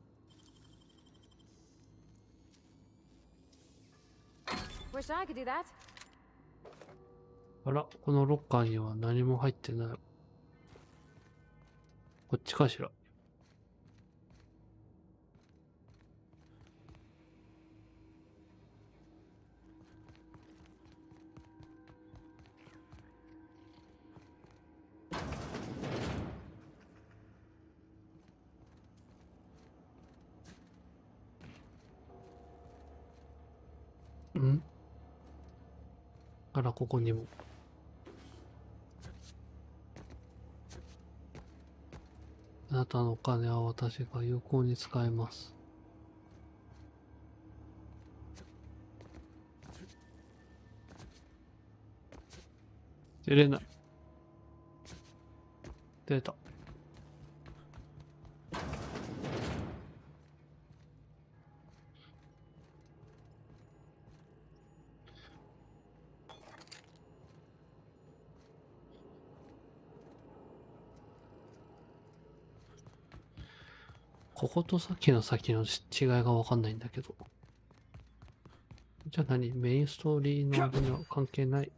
Wish I could do that. あら、このロッカーには何も入ってない。こっちかしら。ん？あら、ここにも。あなたのお金は私が有効に使えます。出れない。出た。こことさっきの先の違いがわかんないんだけど。じゃあ何？メインストーリーのあれには関係ない。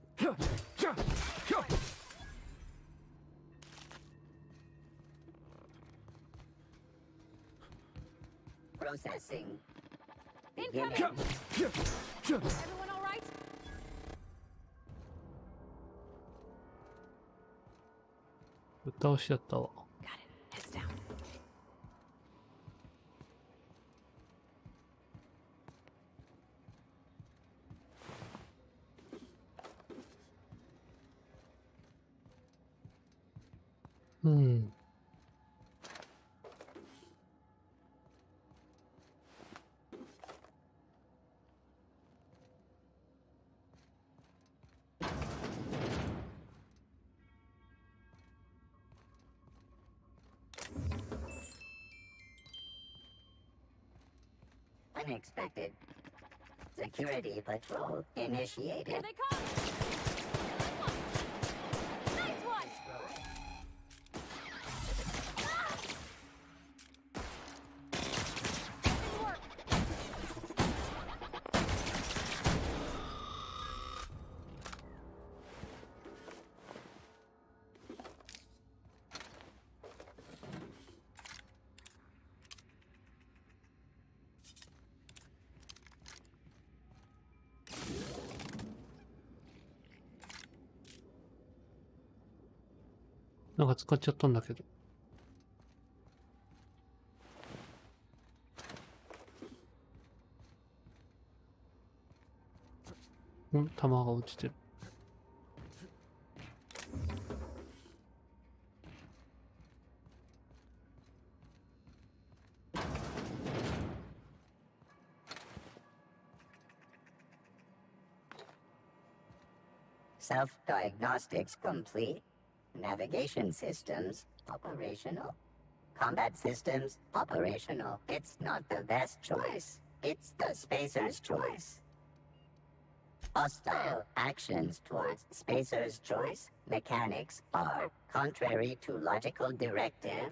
Processing. Incoming! Everyone all right? ぶっ倒しちゃったわ。Got it. Heads down. うん。Unexpected. Security patrol initiated. Here they come! Nice one! Good work! なんか使っちゃったんだけど。弾が落ちてる。Self-diagnostics complete. Navigation systems operational. Combat systems operational. It's not the best choice. It's the spacer's choice. Hostile actions towards spacer's choice mechanics are contrary to logical directive.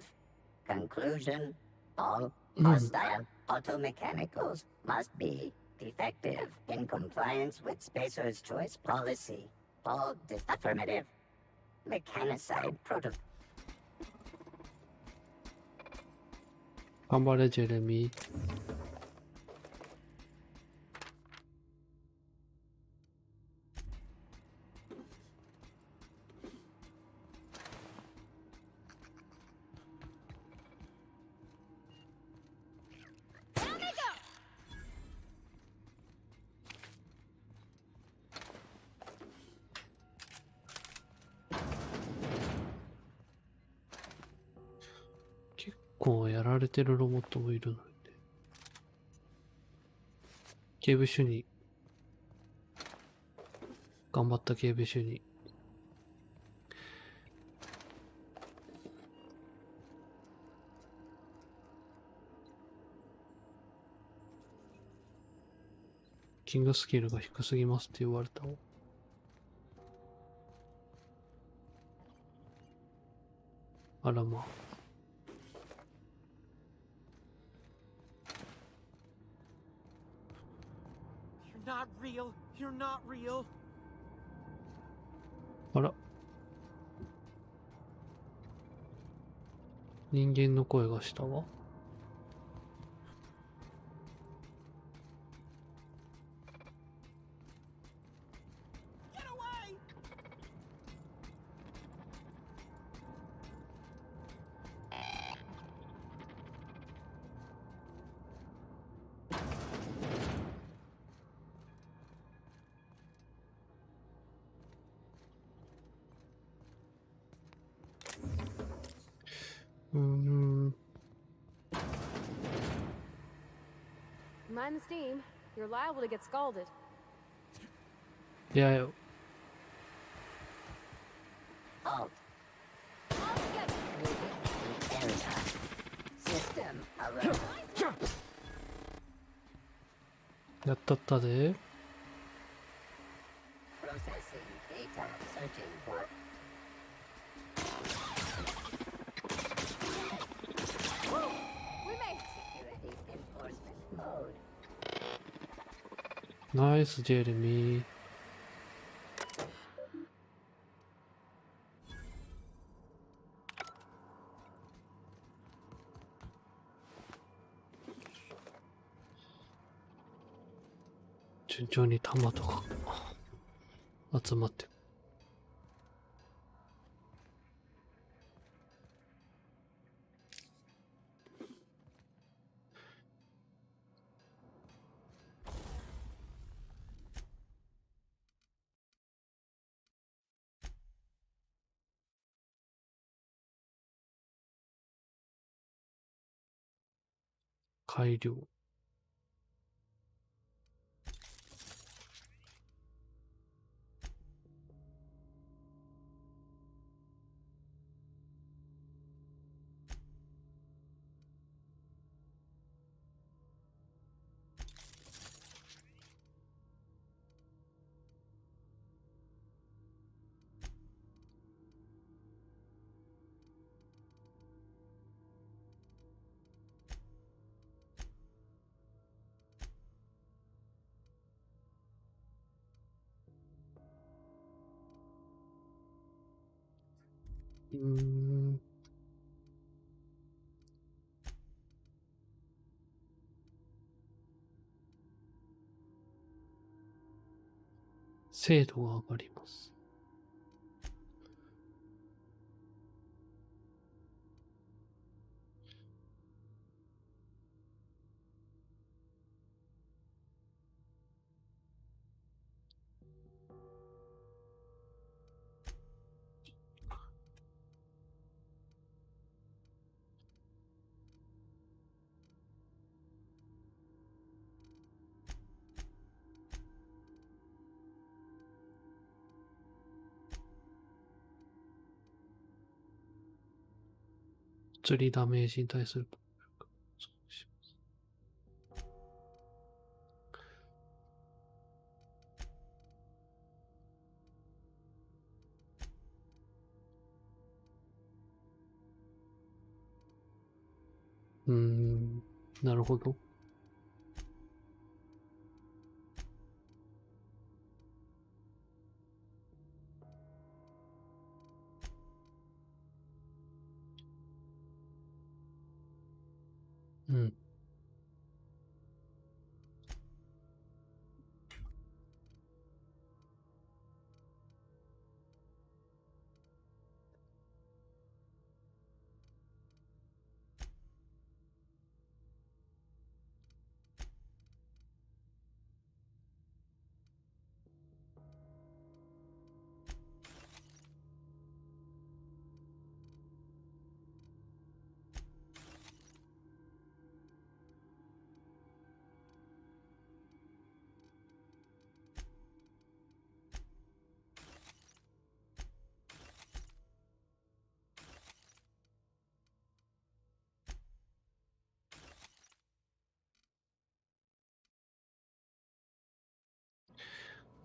Conclusion: all hostile automechanicals must be defective in compliance with spacer's choice policy. All affirmative. Mechanicide protocol. 頑張れ、ジェレミー。結構やられてるロボットもいるので。警備主任。頑張った警備主任。キングスキルが低すぎますって言われたわ。あらまあ。Not real. You're not real. あら。人間の声がしたわ。Mind the steam. You're liable to get scalded. いやよ。Halt. System alert. やったったで。Processing data. Searching for. We made security enforcement mode. ナイス、ジェレミー。順調に弾とか集まってる。改良。精度が上がります。釣りダメージに対する。なるほど。うん。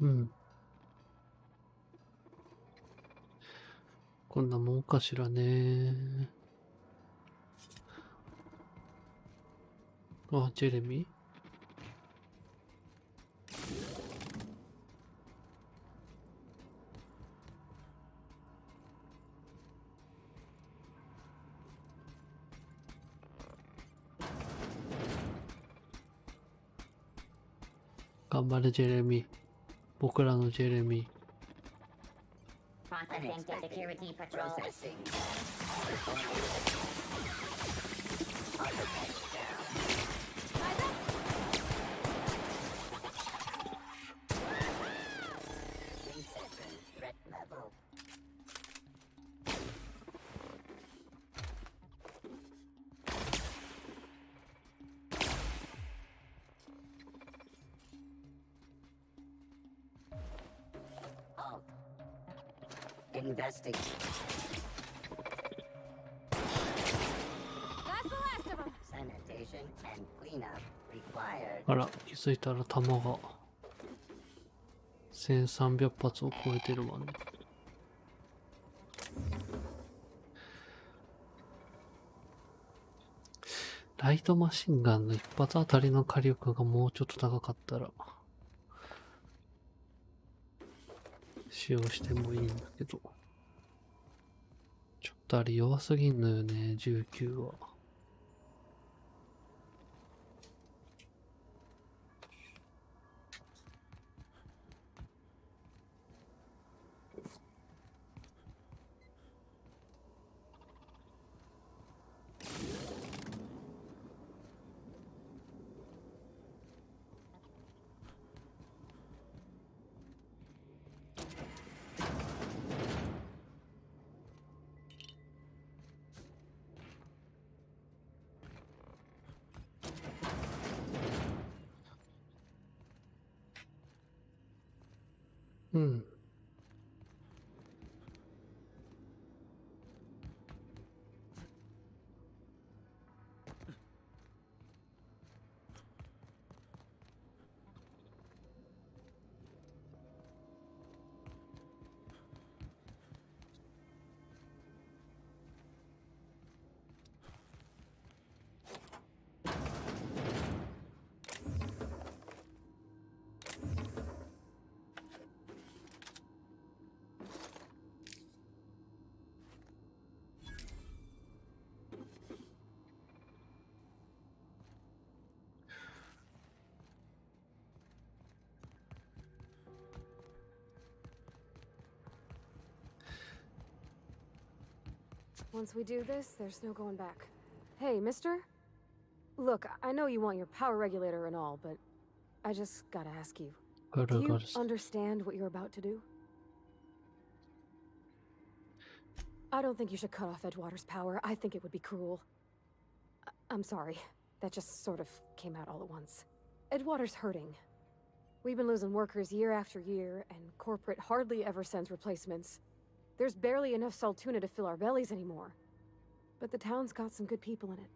うん。こんなもんかしらね。あ、ジェレミー頑張れ、ジェレミー。僕らのジェレミー。Processing to security patrol. Processing. Threat level. Halt. Investigate. That's the last of them. Sanitation and cleanup required. あら、気づいたら弾が1300発を超えてるわね。ライトマシンガンの一発あたりの火力がもうちょっと高かったら使用してもいいんだけど、ちょっとあれ弱すぎんのよね、19は。うん。Once we do this, there's no going back. Hey, mister? Look, I know you want your power regulator and all, but I just gotta ask you. Do you understand what you're about to do? I don't think you should cut off Edgewater's power. I think it would be cruel. I'm sorry. That just sort of came out all at once. Edgewater's hurting. We've been losing workers year after year, and corporate hardly ever sends replacements. There's barely enough Saltuna to fill our bellies anymore. But the town's got some good people in it.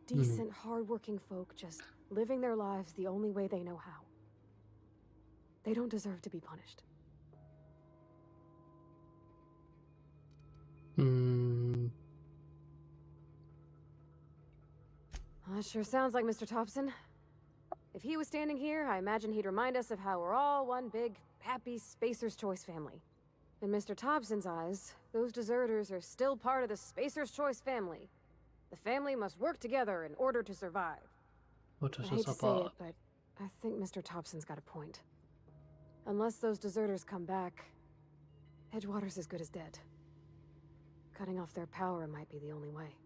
Decent, hard-working folk just living their lives the only way they know how. They don't deserve to be punished. That sure sounds like Mr. Thompson. If he was standing here, I imagine he'd remind us of how we're all one big, happy Spacer's Choice family. In Mr. Thompson's eyes, those deserters are still part of the Spacer's Choice family. The family must work together in order to survive. I hate to say it, but I think Mr. Thompson's got a point. Unless those deserters come back, Edgewater's as good as dead. Cutting off their power might be the only way.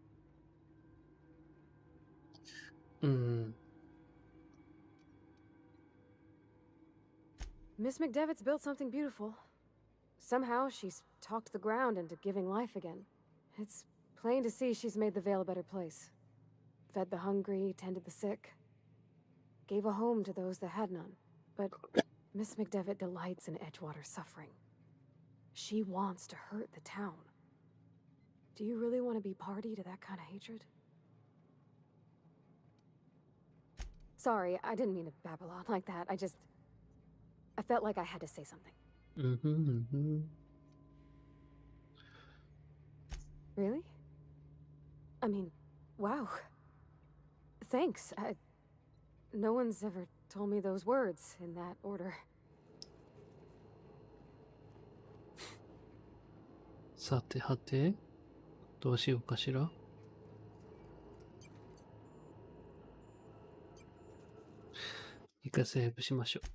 Miss McDevitt's built something beautiful. Somehow she's talked the ground into giving life again. It's plain to see she's made the Vale a better place. Fed the hungry, tended the sick. Gave a home to those that had none. But Miss McDevitt delights in Edgewater's suffering. She wants to hurt the town. Do you really want to be party to that kind of hatred? Sorry, I didn't mean to babble on like that. I felt like I had to say something. Really? I mean, wow. Thanks. No one's ever told me those words in that order. さてはて、どうしようかしら。一回セーブしましょう。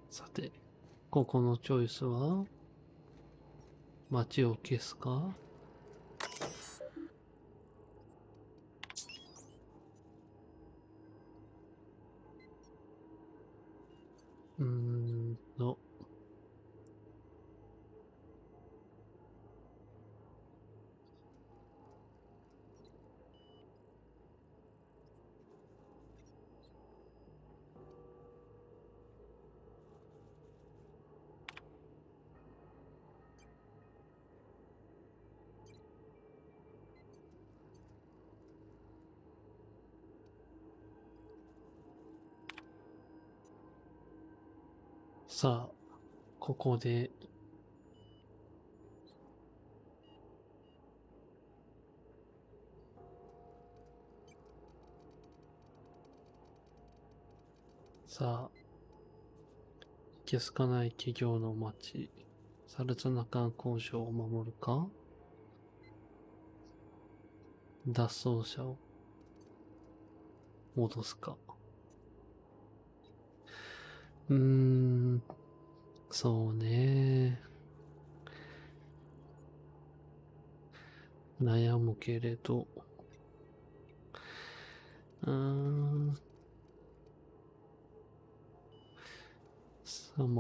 さて、ここのチョイスは街を消すか、さあ、ここで、さあ、いけすかない企業の街、サルツナカン工場を守るか、脱走者を戻すか。そうね。悩むけれど、ま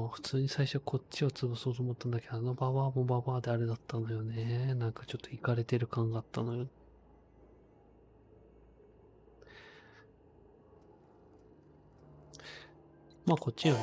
あ普通に最初こっちを潰そうと思ったんだけど、あのババアもババアであれだったのよね。なんかちょっとイカれてる感があったのよ。まあこっちよね。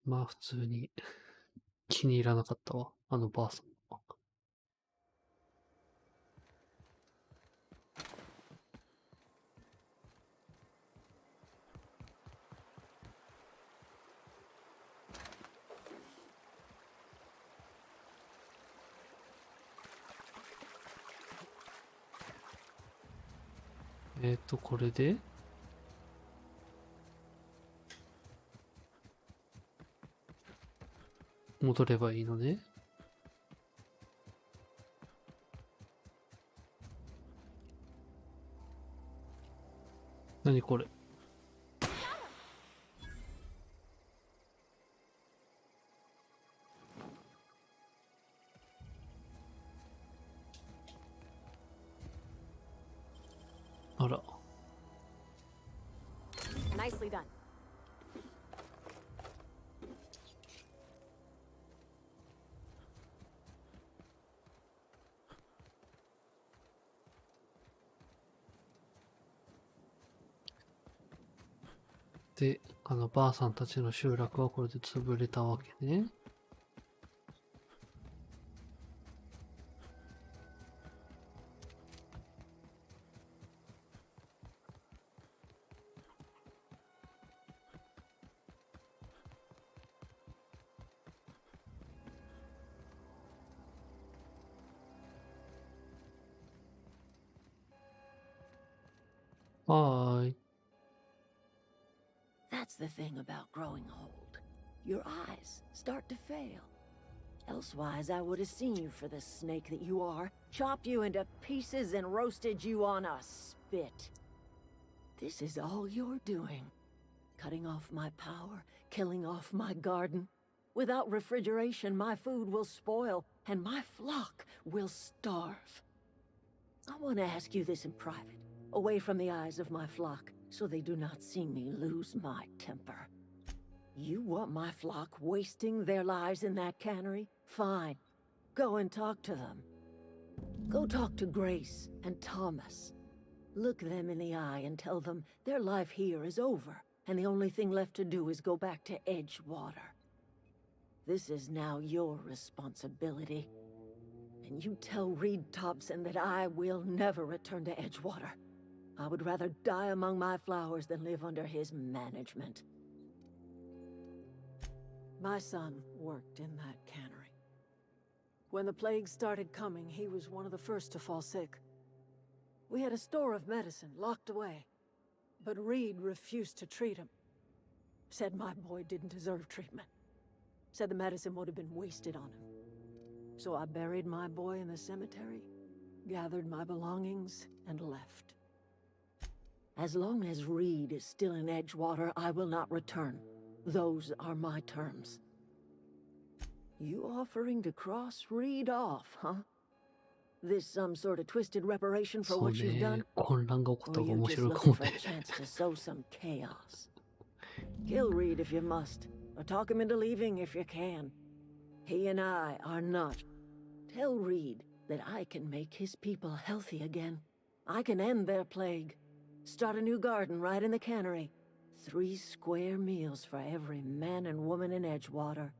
まあ普通に気に入らなかったわ、あのばあさん。これで戻ればいいのね。何これ。あら。Nicely done. で、ばあさんたちの集落はこれで潰れたわけね。はーい。That's the thing about growing old. Your eyes start to fail. Elsewise, I would have seen you for the snake that you are, chopped you into pieces and roasted you on a spit. This is all you're doing. Cutting off my power, killing off my garden. Without refrigeration, my food will spoil, and my flock will starve. I want to ask you this in private, away from the eyes of my flock, so they do not see me lose my temper. You want my flock wasting their lives in that cannery? Fine. Go and talk to them. Go talk to Grace and Thomas. Look them in the eye and tell them their life here is over, and the only thing left to do is go back to Edgewater. This is now your responsibility. And you tell Reed Thompson that I will never return to Edgewater. I would rather die among my flowers than live under his management. My son worked in that cannery. When the plague started coming, he was one of the first to fall sick. We had a store of medicine locked away, but Reed refused to treat him. Said my boy didn't deserve treatment. Said the medicine would have been wasted on him. So I buried my boy in the cemetery, gathered my belongings, and left. As long as Reed is still in Edgewater, I will not return. Those are my terms. You offering to cross Reed off, huh? This some sort of twisted reparation for そう what you've ね。 done? 混乱が起こった Or 方が you 面 just 白いか looking も for a ね。 chance to sow some chaos? Kill Reed if you must, or talk him into leaving if you can. He and I are not. Tell Reed that I can make his people healthy again. I can end their plague. Start a new garden right in the cannery. 3 square meals for every man and woman in Edgewater.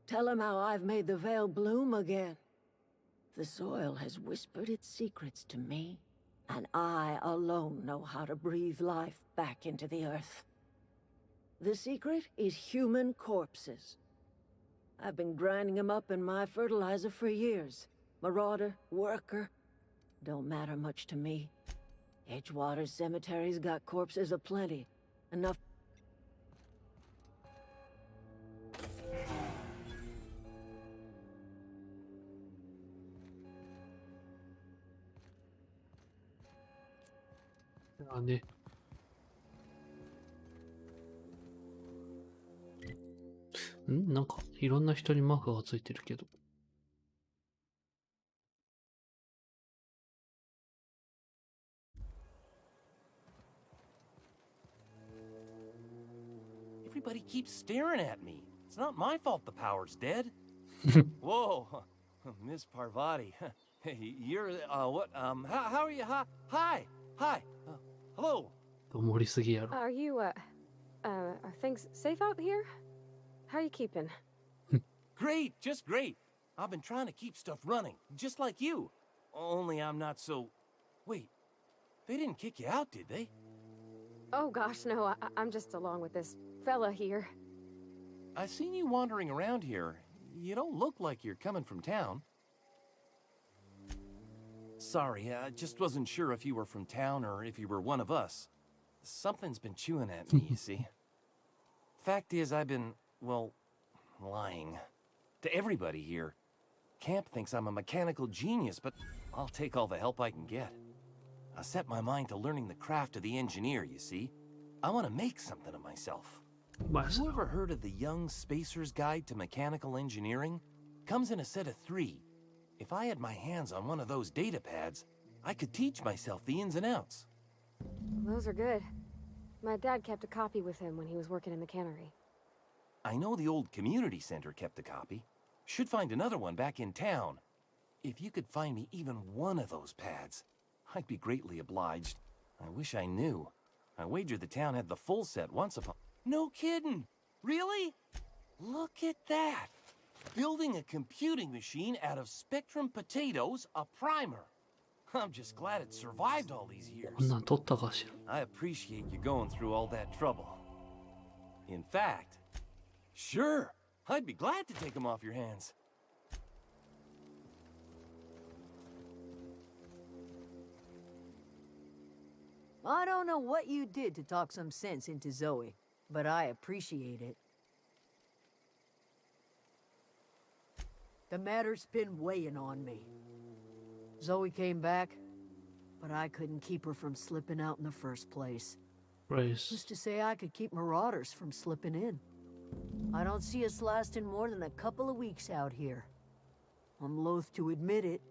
Tell him how I've made the Vale bloom again. The soil has whispered its secrets to me, and I alone know how to breathe life back into the earth. The secret is human corpses. I've been grinding them up in my fertilizer for years. Marauder, worker, don't matter much to me. Edgewater Cemetery's got corpses aplenty. Enough. あね。なんか、いろんな人にマークがついてるけど。Everybody keeps staring at me. It's not my fault the power's dead. Whoa, Miss Parvati. Hey, you're, what, how are you? Hi, hello. 盛りすぎやろ。 Are you, are things safe out here? How are you keeping? Great, just great. I've been trying to keep stuff running, just like you. Only I'm not so... Wait, they didn't kick you out, did they? Oh gosh, no, I'm just along with this fella here. I seen you wandering around here. You don't look like you're coming from town. Sorry, I just wasn't sure if you were from town or if you were one of us. Something's been chewing at me, you see. Fact is, I've been, well, lying. To everybody here. Camp thinks I'm a mechanical genius, but I'll take all the help I can get. I set my mind to learning the craft of the engineer, you see. I want to make something of myself. Have you ever heard of the Young Spacer's Guide to Mechanical Engineering? Comes in a set of 3. If I had my hands on one of those data pads, I could teach myself the ins and outs. Those are good. My dad kept a copy with him when he was working in the cannery. I know the old community center kept a copy. Should find another one back in town. If you could find me even one of those pads, I'd be greatly obliged. I wish I knew. I wager the town had the full set once upon... No kidding! Really? Look at that! Building a computing machine out of Spectrum potatoes, a primer. I'm just glad it survived all these years. I appreciate you going through all that trouble. In fact, sure, I'd be glad to take them off your hands. I don't know what you did to talk some sense into Zoe, but I appreciate it. The matter's been weighing on me. Zoe came back, but I couldn't keep her from slipping out in the first place. Who's to say I could keep marauders from slipping in? I don't see us lasting more than a couple of weeks out here. I'm loath to admit it.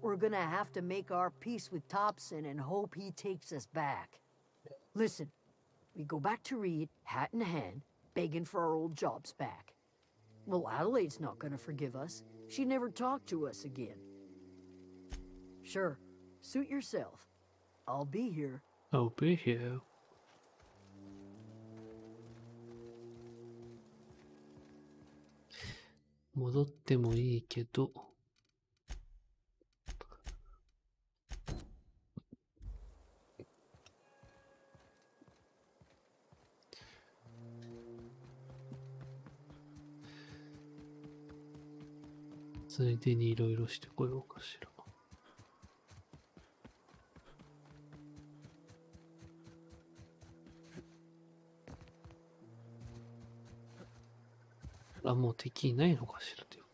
We're gonna have to make our peace with Thompson and hope he takes us back. Listen, we go back to Reed, hat in hand, begging for our old jobs back. Well, Adelaide's not gonna forgive us. She never talked to us again. Sure, suit yourself. I'll be here. I'll be here. 戻ってもいいけど。ついでにいろいろしてこようかしら。あ、もう敵いないのかしらというか。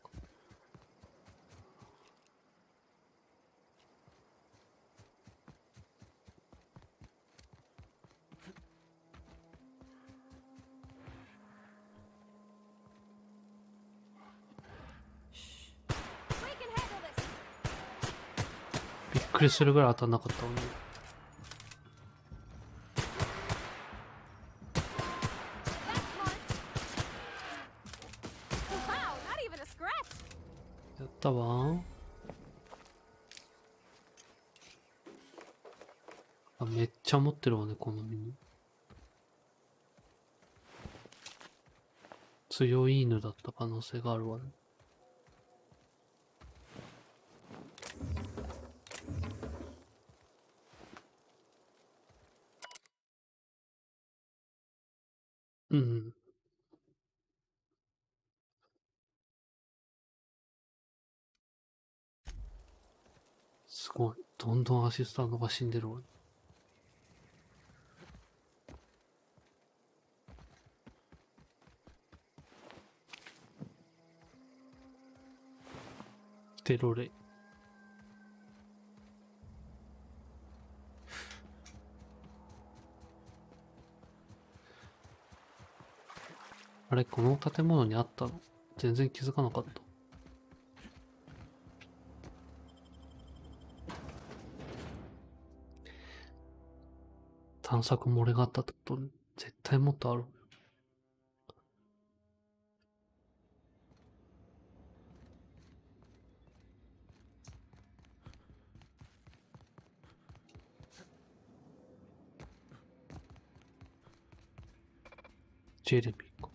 びっくりするぐらい当たんなかったのに。やったわ。あ、めっちゃ持ってるわね、このミニ。強い犬だった可能性があるわね。うん。すごい。どんどんアシスタントが死んでるわ。テロレ。あれ、この建物にあったの？全然気づかなかった。探索漏れがあったってこと絶対もっとある。ジェレミーか。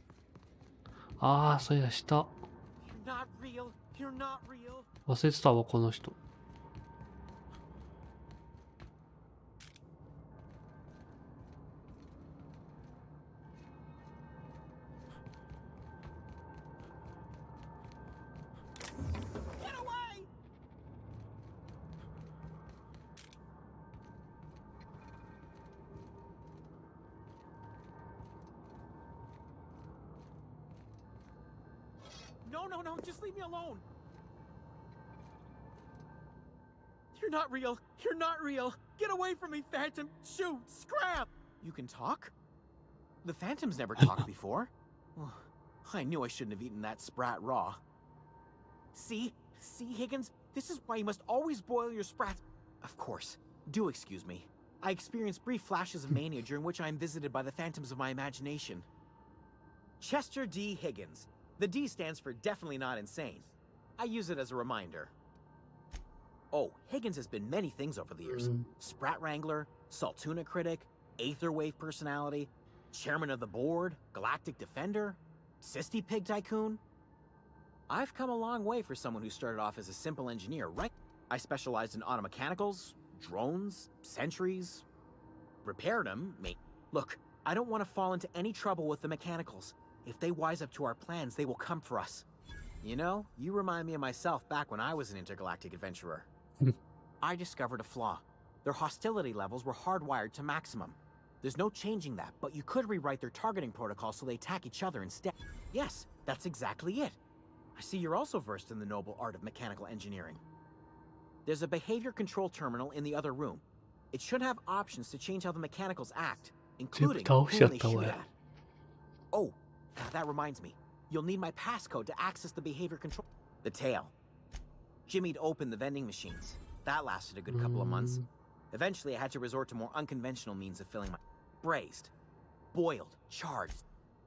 ああ、そういや、下。忘れてたわ、この人。No, just leave me alone. You're not real. You're not real. Get away from me, Phantom! Shoot! Scrap! You can talk? The Phantom's never talked before. Well, I knew I shouldn't have eaten that sprat raw. See? See, Higgins? This is why you must always boil your sprats. Of course. Do excuse me. I experience brief flashes of mania during which I am visited by the phantoms of my imagination. Chester D. Higgins. The D stands for definitely not insane. I use it as a reminder. Oh, Higgins has been many things over the years. Sprat Wrangler, Saltuna Critic, Aetherwave Personality, Chairman of the Board, Galactic Defender, Sisty Pig Tycoon. I've come a long way for someone who started off as a simple engineer, right? I specialized in automechanicals, drones, sentries, repaired them, Look, I don't want to fall into any trouble with the mechanicals. If they wise up to our plans, they will come for us. You know, you remind me of myself back when I was an intergalactic adventurer. I discovered a flaw. Their hostility levels were hardwired to maximum. There's no changing that, but you could rewrite their targeting protocol so they attack each other instead. Yes, that's exactly it. I see you're also versed in the noble art of mechanical engineering. There's a behavior control terminal in the other room. It should have options to change how the mechanicals act, including who they shoot at. Oh, that reminds me. You'll need my passcode to access the behavior control. The tail. Jimmy'd opened the vending machines. That lasted a good couple of months. Eventually, I had to resort to more unconventional means of filling my... Braised. Boiled. Charred.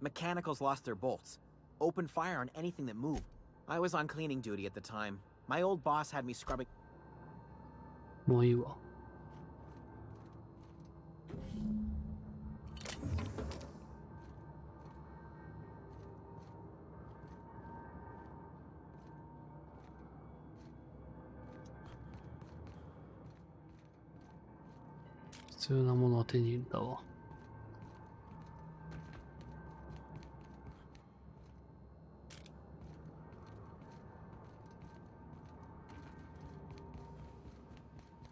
Mechanicals lost their bolts. Opened fire on anything that moved. I was on cleaning duty at the time. My old boss had me scrubbing... もういいわ。必要なものは手に入れたわ。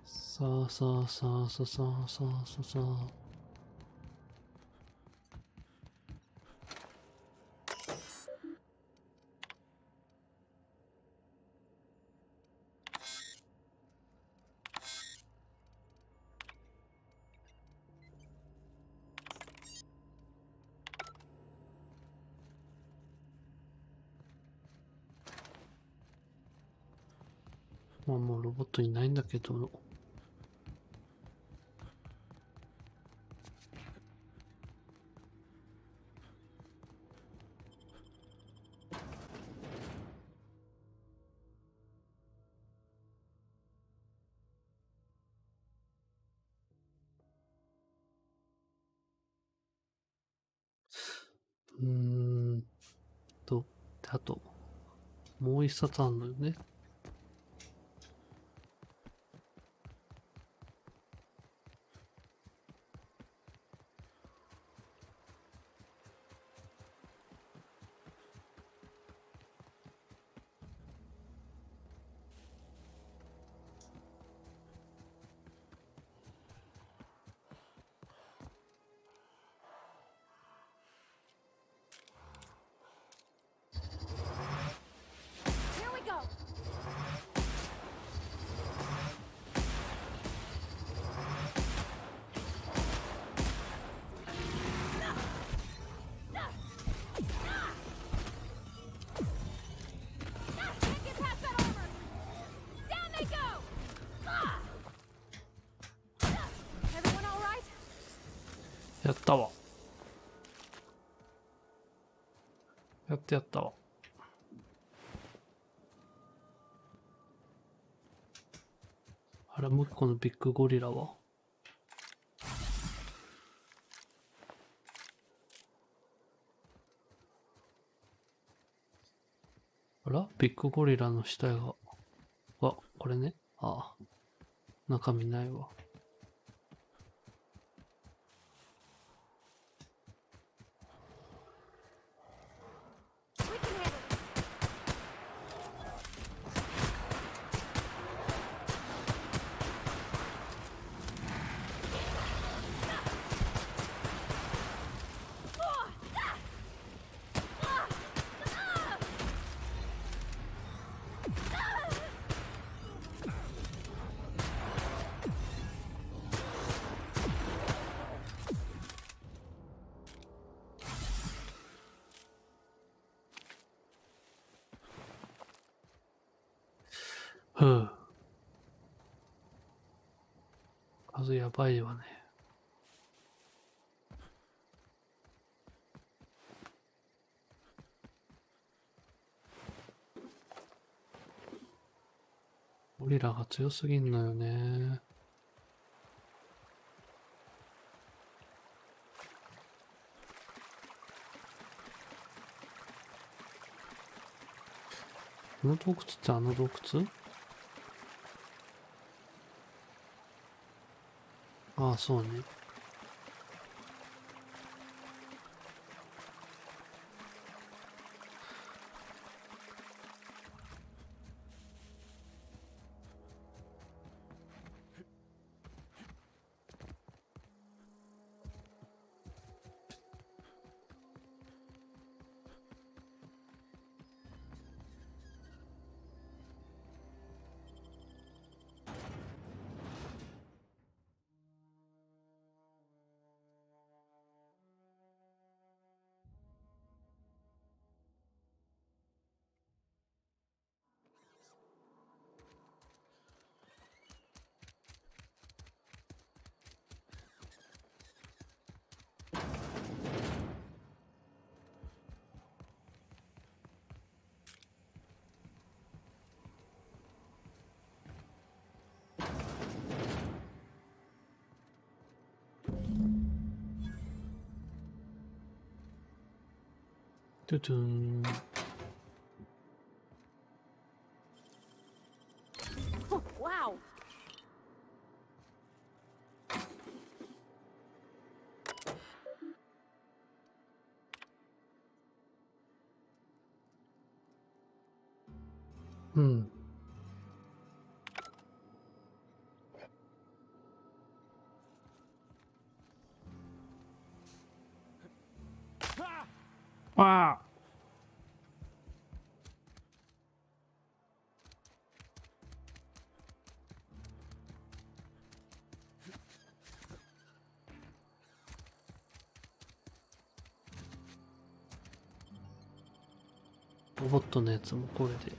さあさあさあさあさあさあさあさあ。まあもうロボットいないんだけど。あと、もう一冊あるのよね。やったわ。やったわ。あれ、もう一個のビッグゴリラは？あら？ビッグゴリラの死体が。これね。ああ。中身ないわ。ふう。数やばいわね。ゴリラが強すぎんのよね。この洞窟ってあの洞窟？ああ、そうね。トゥトゥン。Wow. Hmm. Wow.ロボットのやつもこれで。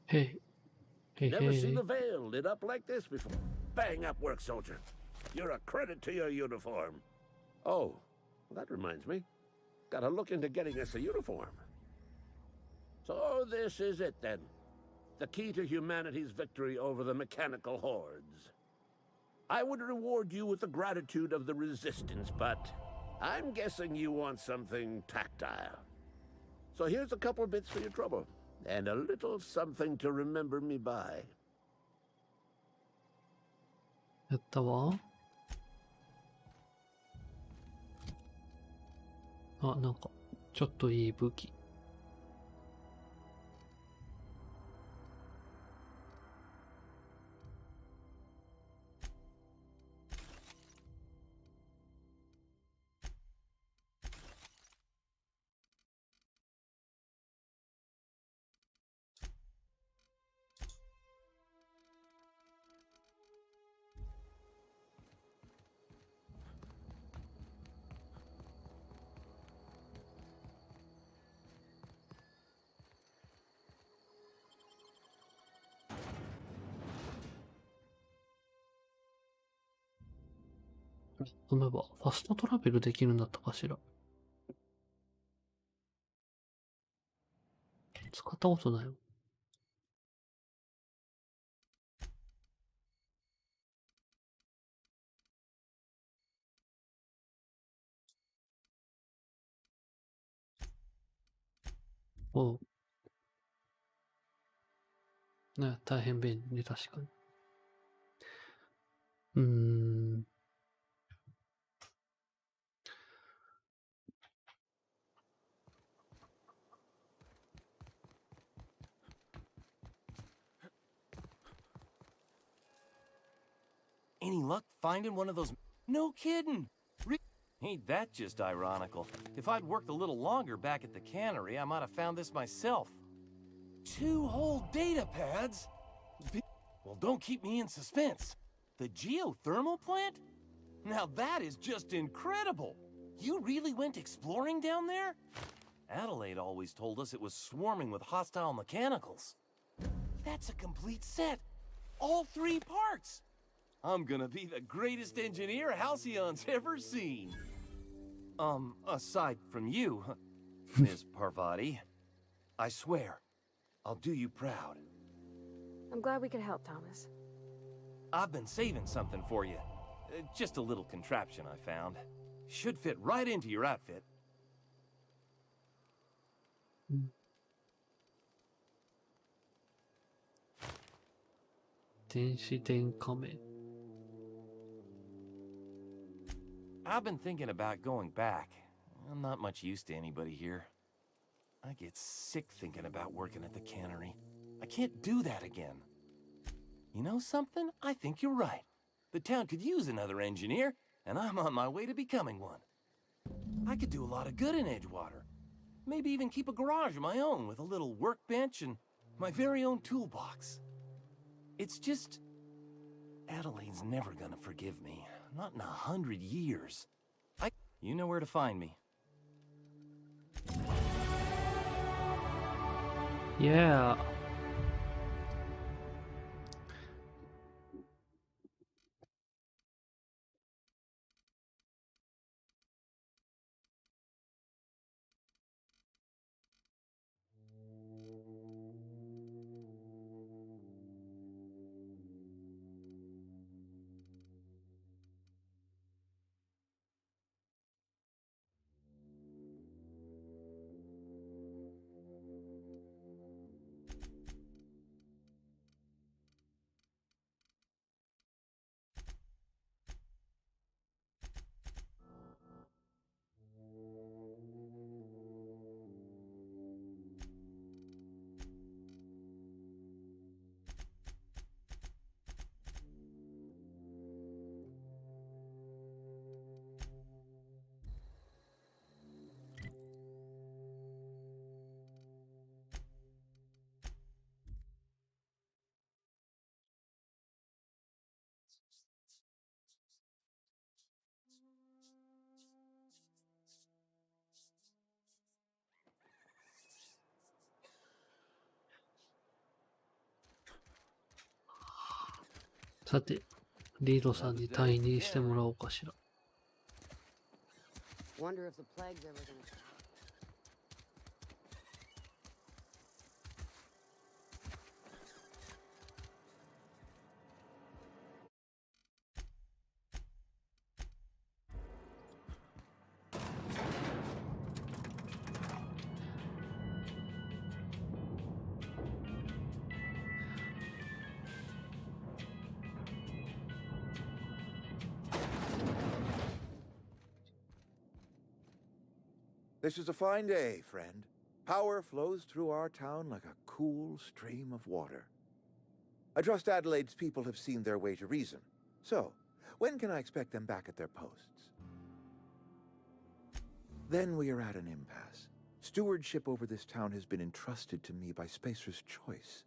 Hey. Hey, Never hey. seen the veil lit up like this before. Bang up work, soldier. You're a credit to your uniform. Oh, that reminds me. Gotta look into getting us a uniform. So this is it then. The key to humanity's victory over the mechanical hordes. I would reward you with the gratitude of the resistance, but I'm guessing you want something tactile. So here's a couple bits for your trouble, and a little something to remember me by. やったわ。あ、なんか、ちょっといい武器。そういえば、ファストトラベルできるんだったかしら。使ったことないよ。おう。ね、大変便利ね、確かに。Any luck finding one of those? No kidding. Ain't that just ironical? If I'd worked a little longer back at the cannery, I might have found this myself. 2 whole data pads? Well, don't keep me in suspense. The geothermal plant? Now that is just incredible. You really went exploring down there? Adelaide always told us it was swarming with hostile mechanicals. That's a complete set. All 3 parts. I'm gonna be the greatest engineer Halcyon's ever seen. Aside from you, Ms. Parvati. I swear, I'll do you proud. I'm glad we could help, Thomas. I've been saving something for you. Just a little contraption I found. Should fit right into your outfit. 電子電仮面。I've been thinking about going back. I'm not much use to anybody here. I get sick thinking about working at the cannery. I can't do that again. You know something? I think you're right. The town could use another engineer, and I'm on my way to becoming one. I could do a lot of good in Edgewater. Maybe even keep a garage of my own with a little workbench and my very own toolbox. It's just... Adelaide's never gonna forgive me. Not in 100 years. You know where to find me. Yeah. さて、リードさんに退任してもらおうかしら。Wonder if the plague's ever gonna stop. This is a fine day, friend. Power flows through our town like a cool stream of water. I trust Adelaide's people have seen their way to reason. So, when can I expect them back at their posts? Then we are at an impasse. Stewardship over this town has been entrusted to me by Spacer's Choice.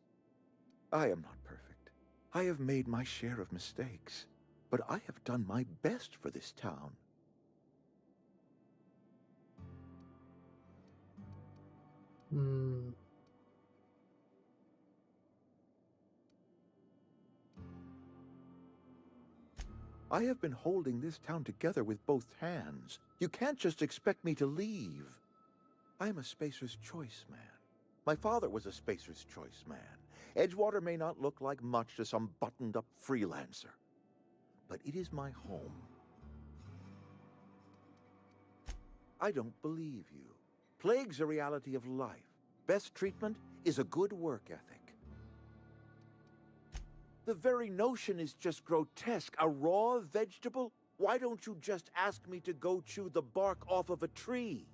I am not perfect. I have made my share of mistakes. But I have done my best for this town. I have been holding this town together with both hands. You can't just expect me to leave. I'm a Spacer's Choice man. My father was a Spacer's Choice man. Edgewater may not look like much to some buttoned-up freelancer, but it is my home. I don't believe you. Plague's a reality of life. Best treatment is a good work ethic. The very notion is just grotesque. A raw vegetable? Why don't you just ask me to go chew the bark off of a tree?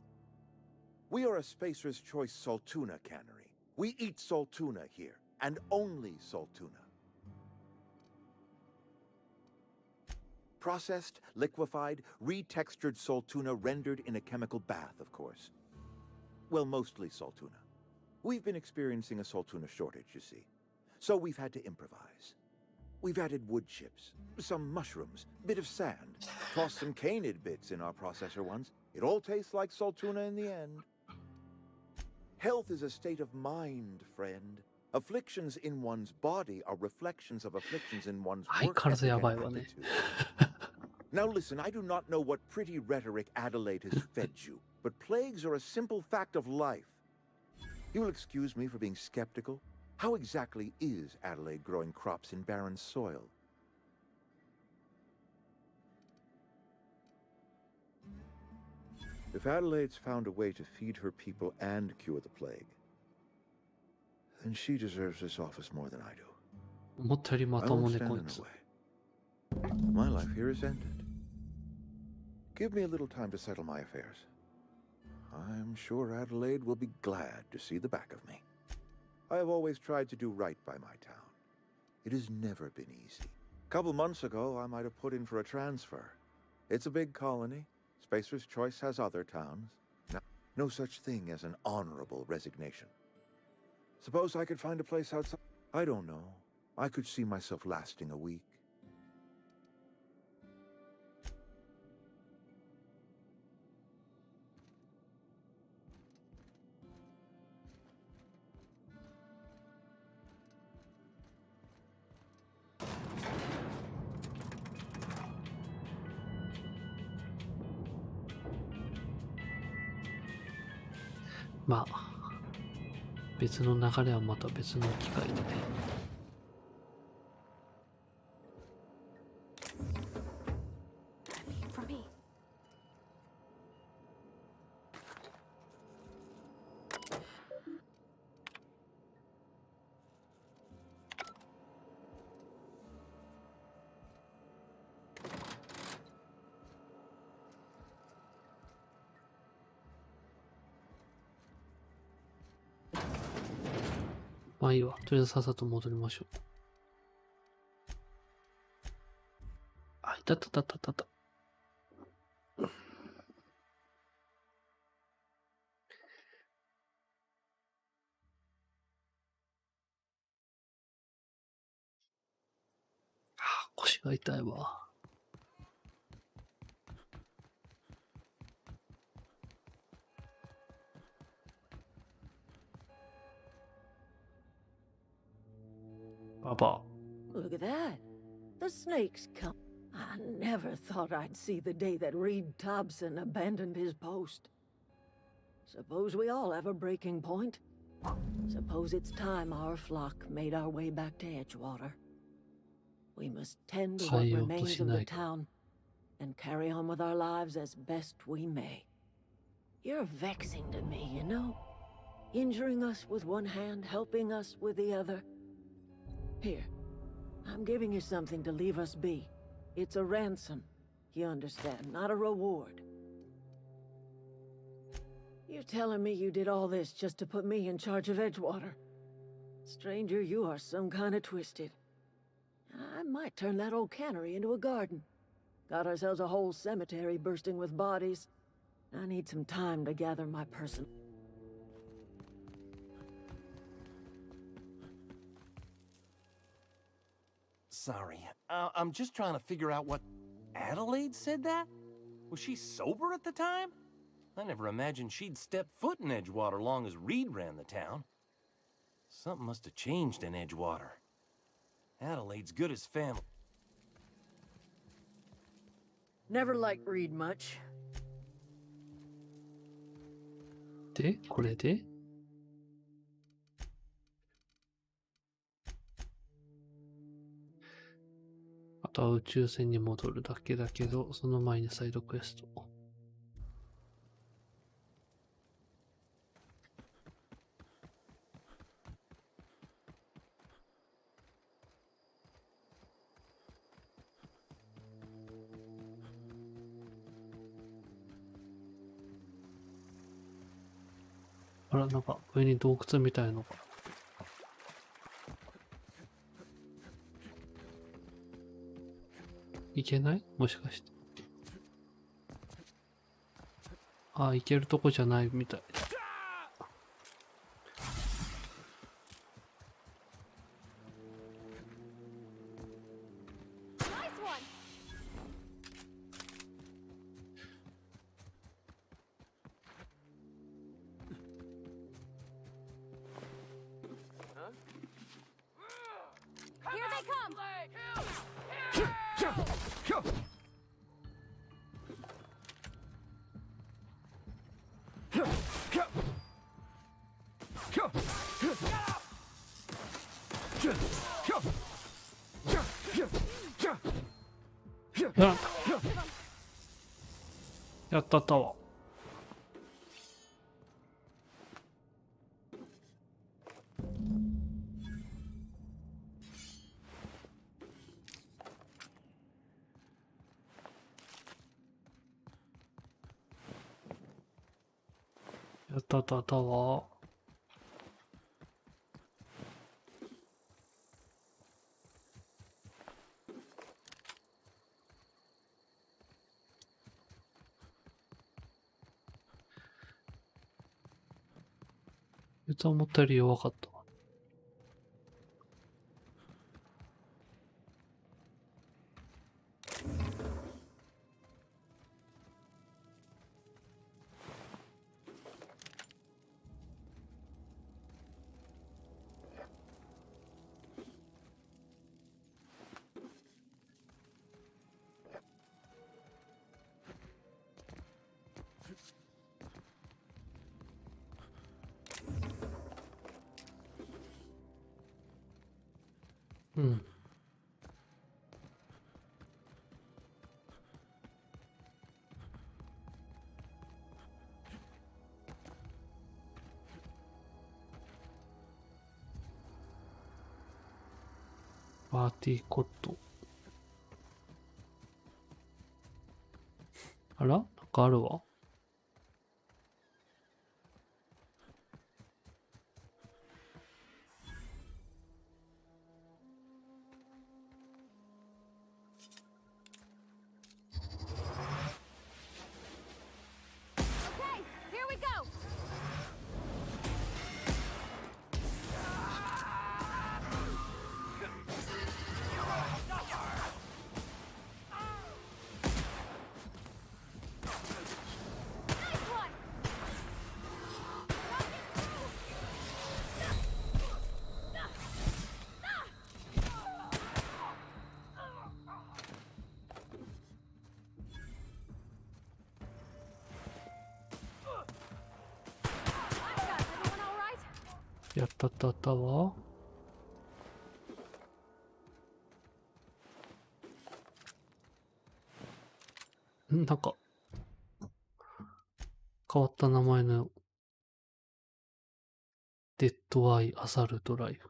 We are a Spacer's Choice Saltuna cannery. We eat Saltuna here, and only Saltuna. Processed, liquefied, retextured Saltuna rendered in a chemical bath, of course. Well, mostly Saltuna. We've been experiencing a Saltuna shortage, you see. So we've had to improvise. We've added wood chips, some mushrooms, bit of sand, tossed some canid bits in our processor once. It all tastes like Saltuna in the end. Health is a state of mind, friend. Afflictions in one's body are reflections of afflictions in one's work ethic and attitude. Now listen, I do not know what pretty rhetoric Adelaide has fed you, but plagues are a simple fact of life. You'll excuse me for being skeptical. How exactly is Adelaide growing crops in barren soil? If Adelaide's found a way to feed her people and cure the plague, then she deserves this office more than I do. I won't stand in her way. My life here is ended. Give me a little time to settle my affairs. I'm sure Adelaide will be glad to see the back of me. I have always tried to do right by my town. It has never been easy. A couple months ago, I might have put in for a transfer. It's a big colony. Spacer's Choice has other towns. No such thing as an honorable resignation. Suppose I could find a place outside? I don't know. I could see myself lasting a week.まあ、別の流れはまた別の機会でね。まあいいわ。とりあえずさっさと戻りましょう。あ、いたたたたたた。腰が痛いわ。Papa. Look at that. The snakes come. I never thought I'd see the day that Reed Thompson abandoned his post. Suppose we all have a breaking point. Suppose it's time our flock made our way back to Edgewater. We must tend to what remains of the town and carry on with our lives as best we may. You're vexing to me, you know? Injuring us with one hand, helping us with the other. Here, I'm giving you something to leave us be. It's a ransom, you understand, not a reward. You're telling me you did all this just to put me in charge of Edgewater? Stranger, you are some kind of twisted. I might turn that old cannery into a garden. Got ourselves a whole cemetery bursting with bodies. I need some time to gather my person. Sorry, I'm just trying to figure out what... Adelaide said that? Was she sober at the time? I never imagined she'd step foot in Edgewater long as Reed ran the town. Something must have changed in Edgewater. Adelaide's good as family. Never liked Reed much. で、これであとは宇宙船に戻るだけだけど、その前にサイドクエスト。あら、なんか上に洞窟みたいのが。いけない？もしかして。ああ、いけるとこじゃないみたい。やったったわ。やったったったわ。こいつは思ったより弱かった。うん。パーティーコット。あら？なんかあるわ。Okay, here we go. Nice one. Everyone all right? やったったったわ。なんか、変わった名前のデッドアイアサルトライフ。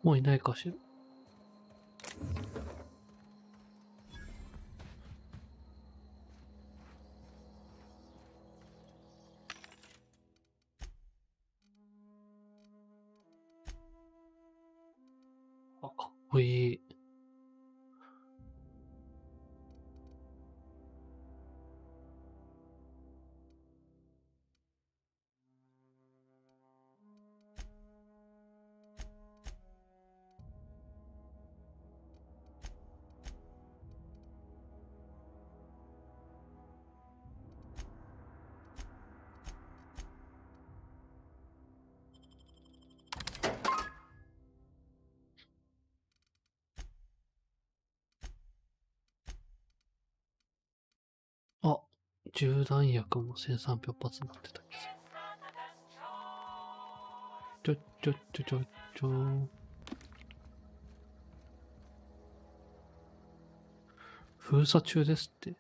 もういないかしら。あ、かっこいい。銃弾薬も1300発になってたけど。ちょ。封鎖中ですって。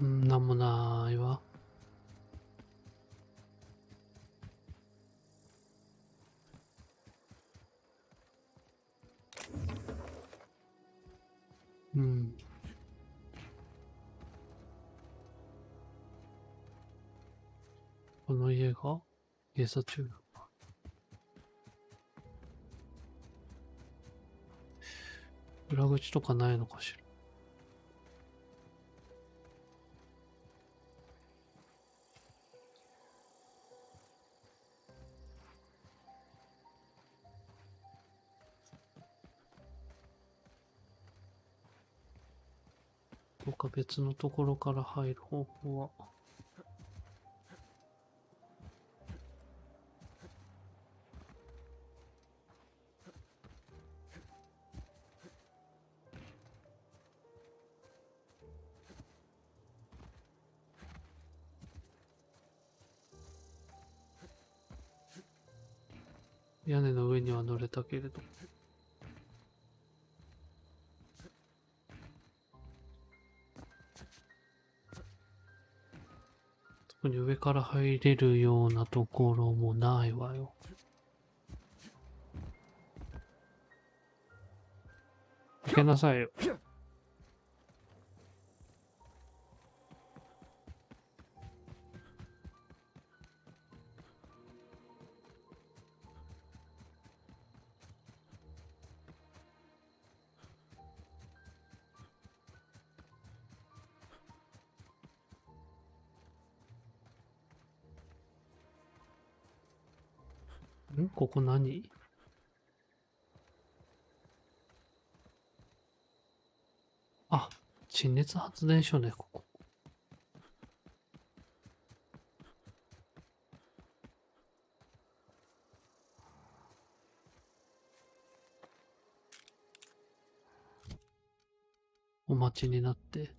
なんもないわ。この家が閉鎖中。裏口とかないのかしら。どうか別のところから入る方法は。屋根の上には乗れたけれど。特に上から入れるようなところもないわよ。行けなさいよ。ここ何？あ、地熱発電所ね、ここ。お待ちになって。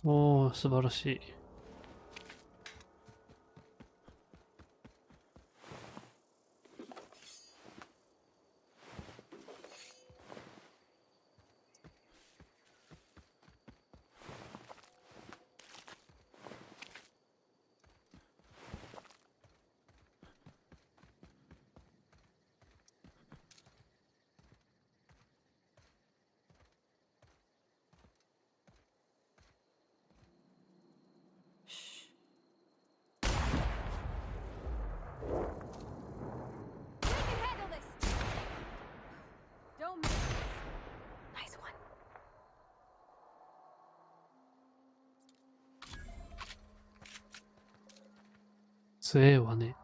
おー、素晴らしい。強えわね。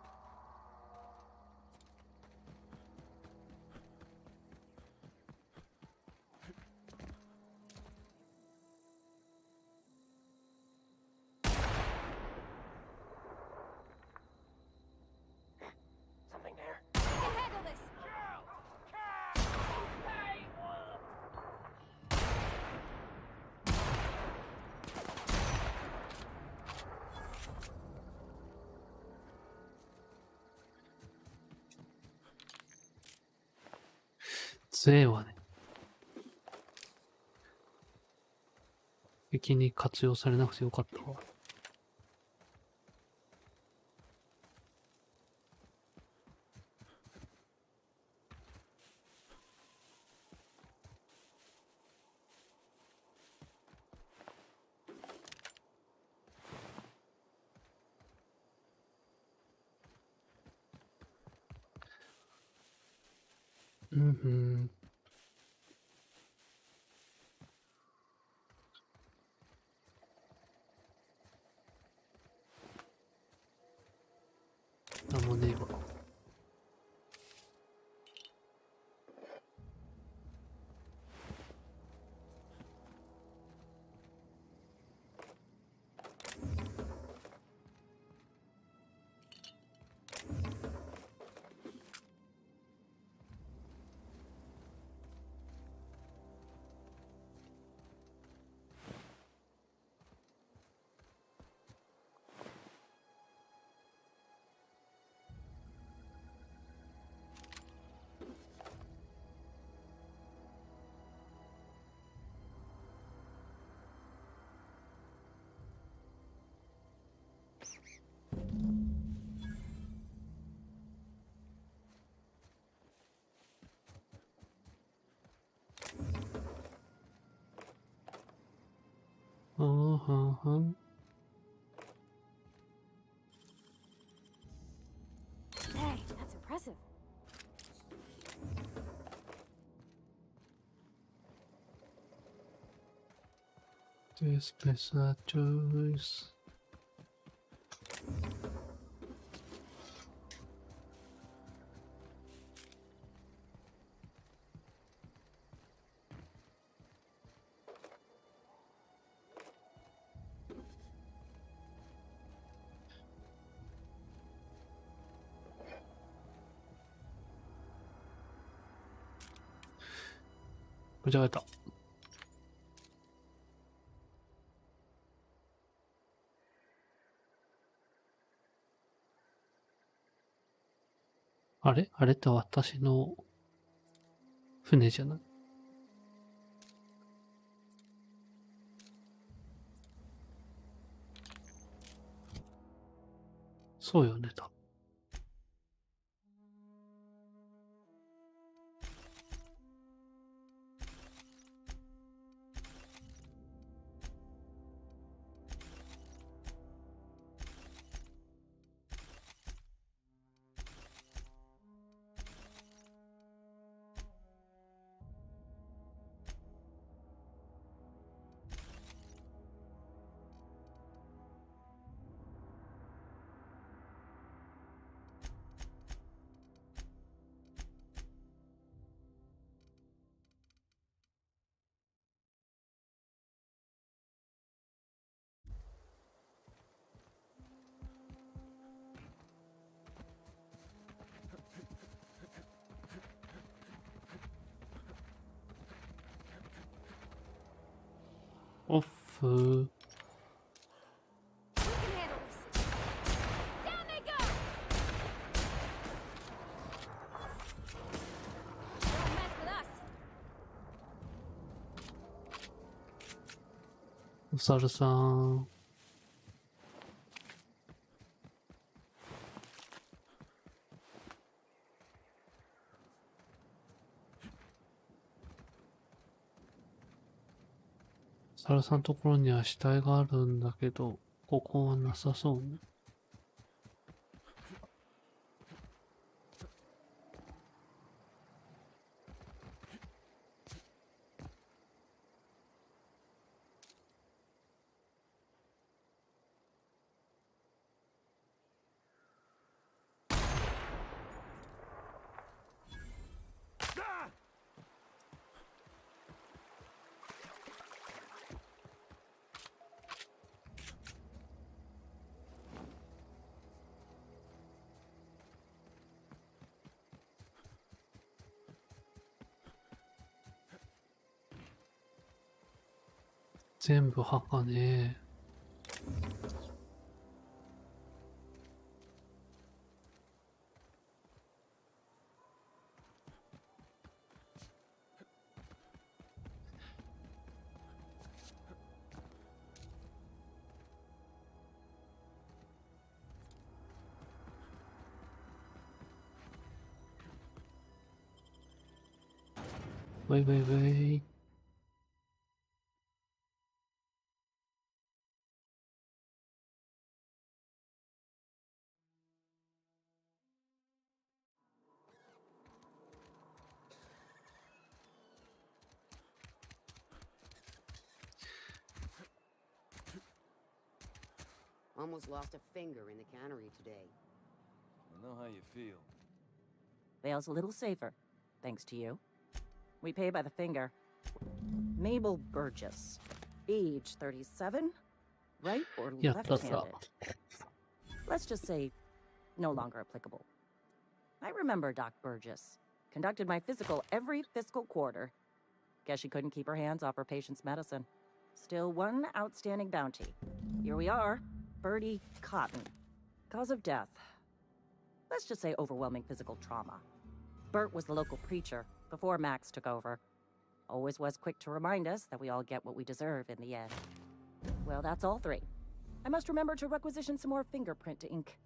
杖はね、敵に活用されなくてよかったわ。うんうん。なんもねえわ。Hey, that's impressive. This place a choice. 間違えた。あれあれって私の船じゃない？そうよね、多分。オフ。お猿さん。猿さんのところには死体があるんだけど、ここはなさそうね。全部墓ね。ウェイウェイウェイ。Almost lost a finger in the cannery today. I know how you feel. Vale's a little safer, thanks to you. We pay by the finger. Mabel Burgess, age 37, right or left-handed? Let's just say no longer applicable. I remember Doc Burgess. Conducted my physical every fiscal quarter. Guess she couldn't keep her hands off her patient's medicine. Still one outstanding bounty. Here we are, Bertie Cotton. Cause of death. Let's just say overwhelming physical trauma. Bert was the local preacher before Max took over. Always was quick to remind us that we all get what we deserve in the end. Well, that's all three. I must remember to requisition some more fingerprint to ink.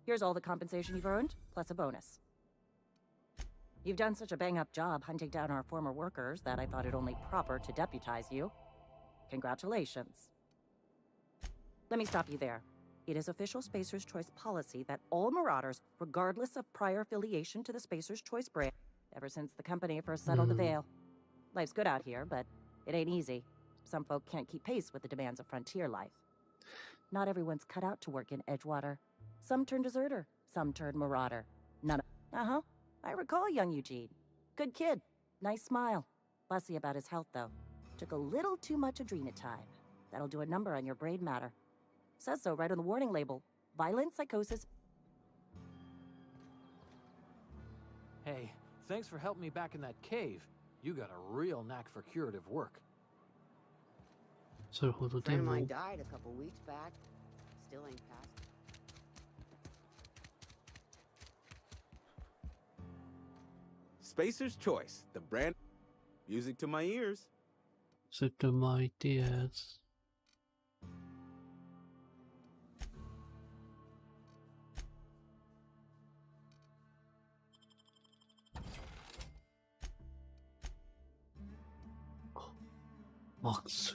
Here's all the compensation you've earned, plus a bonus. You've done such a bang-up job hunting down our former workers that I thought it only proper to deputize you. Congratulations. Let me stop you there. It is official Spacer's Choice policy that all Marauders, regardless of prior affiliation to the Spacer's Choice brand, ever since the company first settled the Veil. Life's good out here, but it ain't easy. Some folk can't keep pace with the demands of frontier life. Not everyone's cut out to work in Edgewater. Some turn deserter, some turn Marauder. None of... Uh-huh. I recall young Eugene. Good kid. Nice smile. Fussy about his health, though. Took a little too much adrenatime. That'll do a number on your brain matter. Says so right on the warning label. Violent psychosis. Hey, thanks for helping me back in that cave. You got a real knack for curative work. A friend of mine died a couple weeks back. Still ain't passed. Spacer's Choice, the brand. Music to my ears. Music to my ears. Max.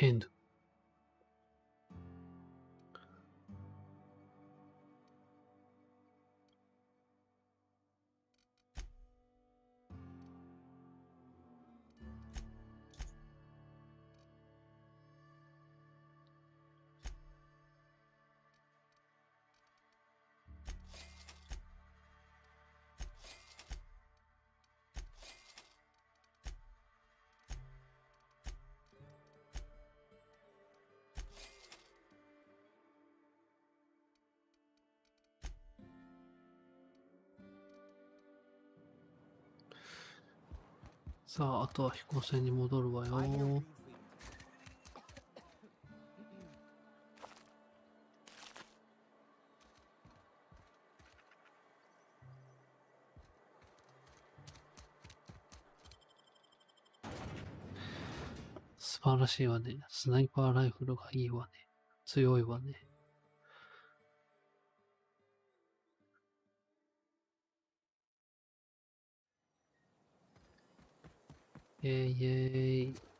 End. So, さあ、あとは飛行船に戻るわよ。素晴らしいわね。スナイパーライフルがいいわね。強いわね。イェイイェイ。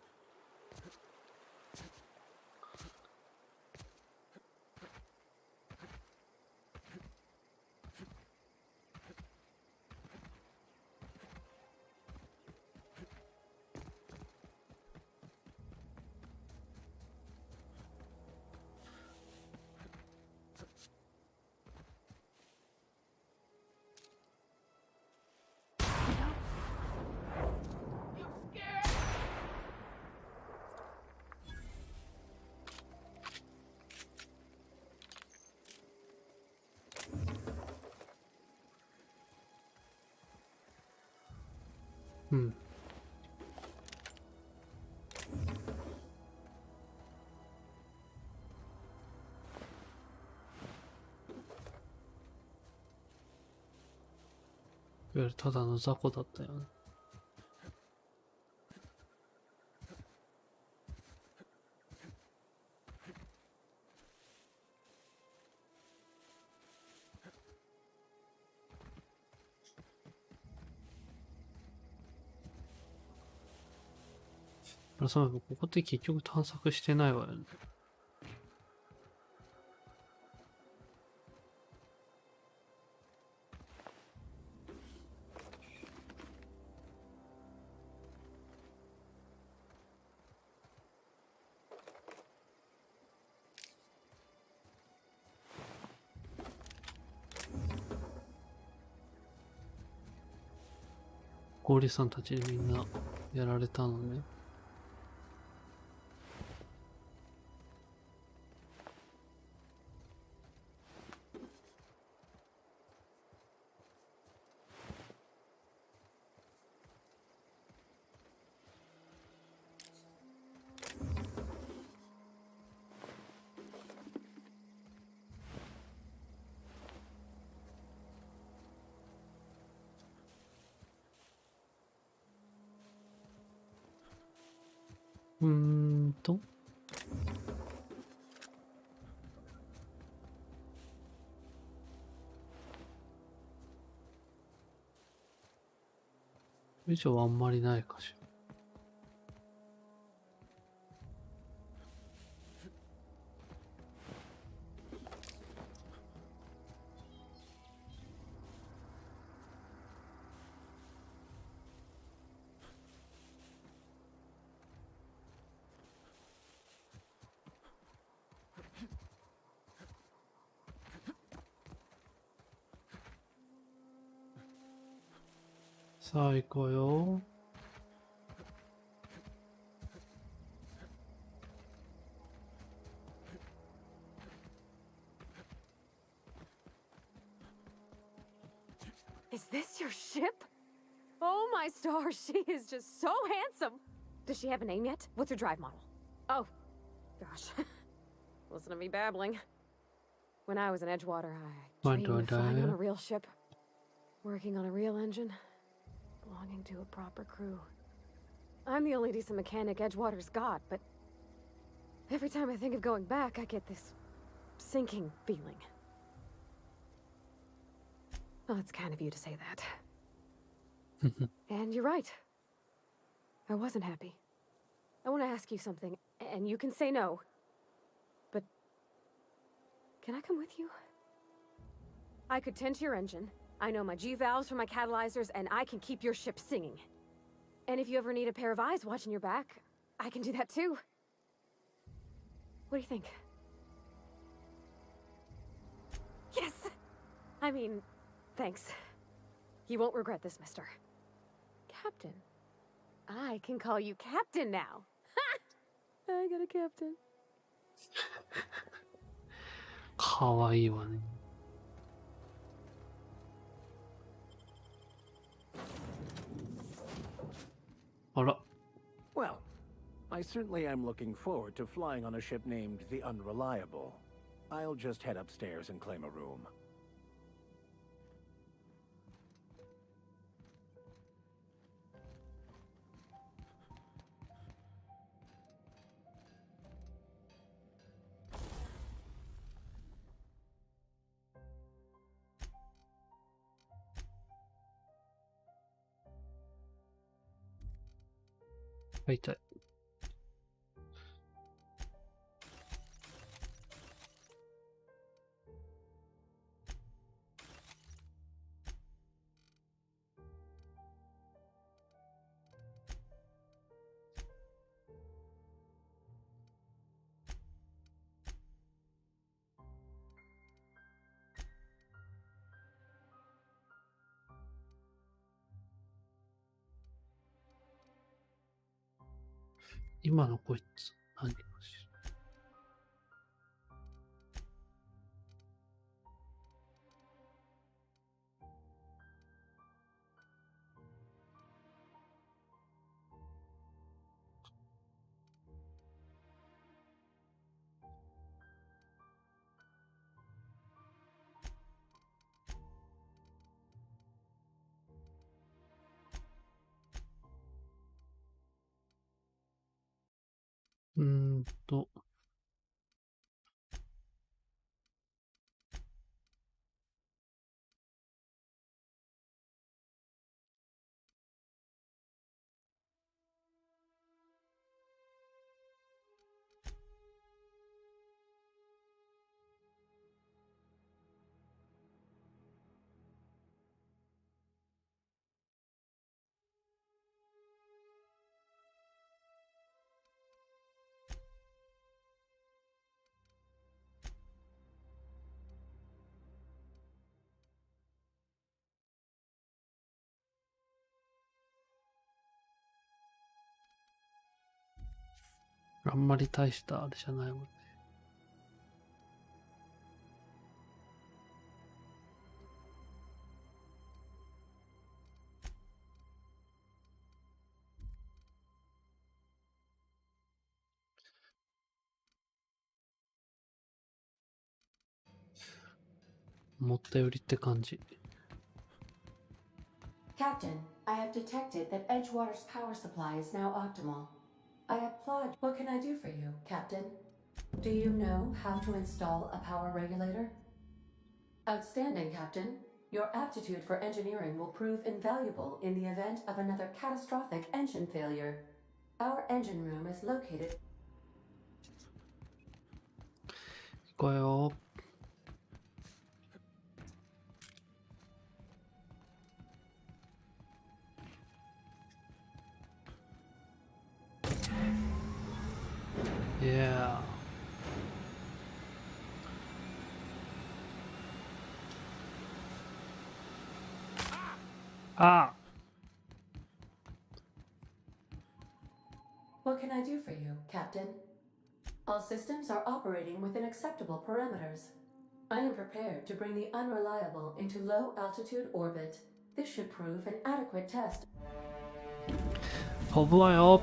うん。いわゆるただの雑魚だったよね。そういえばここって結局探索してないわよね。氷さんたちにみんなやられたのね。と。以上はあんまりないかしら。さあ行こうよ。Is this your ship? Oh my stars, she is just so handsome. Does she have a name yet? What's her drive model? Oh, gosh. Listen to me babbling. When I was in Edgewater, I dreamed of flying on a real ship, working on a real engine, belonging to a proper crew. I'm the only decent mechanic Edgewater's got, but every time I think of going back, I get this sinking feeling. Well, it's kind of you to say that. And you're right. I wasn't happy. I want to ask you something, and you can say no. But can I come with you? I could tend to your engine. I know my G-valves for my catalyzers, and I can keep your ship singing. And if you ever need a pair of eyes watching your back, I can do that too. What do you think? Yes! I mean, thanks. You won't regret this, mister. Captain. I can call you Captain now. Ha! I got a captain. かわいいわね。あら。 Well, I certainly am looking forward to flying on a ship named the Unreliable. I'll just head upstairs and claim a room. Right there. 今のこいつ、何かしら。と。あんまり大したあれじゃないもんね。思ったよりって感じ。Captain, I have detected that Edgewater's power supply is now optimal. I applaud. What can I do for you, Captain? Do you know how to install a power regulator? Outstanding, Captain. Your aptitude for engineering will prove invaluable in the event of another catastrophic engine failure. Our engine room is located. 行こうよ。Yeah. あ。What can I do for you, Captain? All systems are operating within acceptable parameters. I am prepared to bring the unreliable into low altitude orbit. This should prove an adequate test. 飛ぶわよ。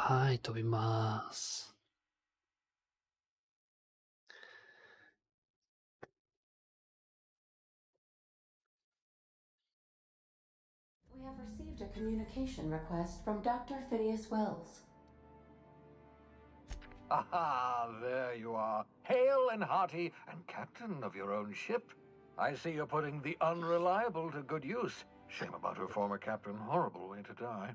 はい、飛びます。We have received a communication request from Dr. Phineas Wells. Aha, there you are, hale and hearty, and captain of your own ship. I see you're putting the unreliable to good use. Shame about her former captain, horrible way to die.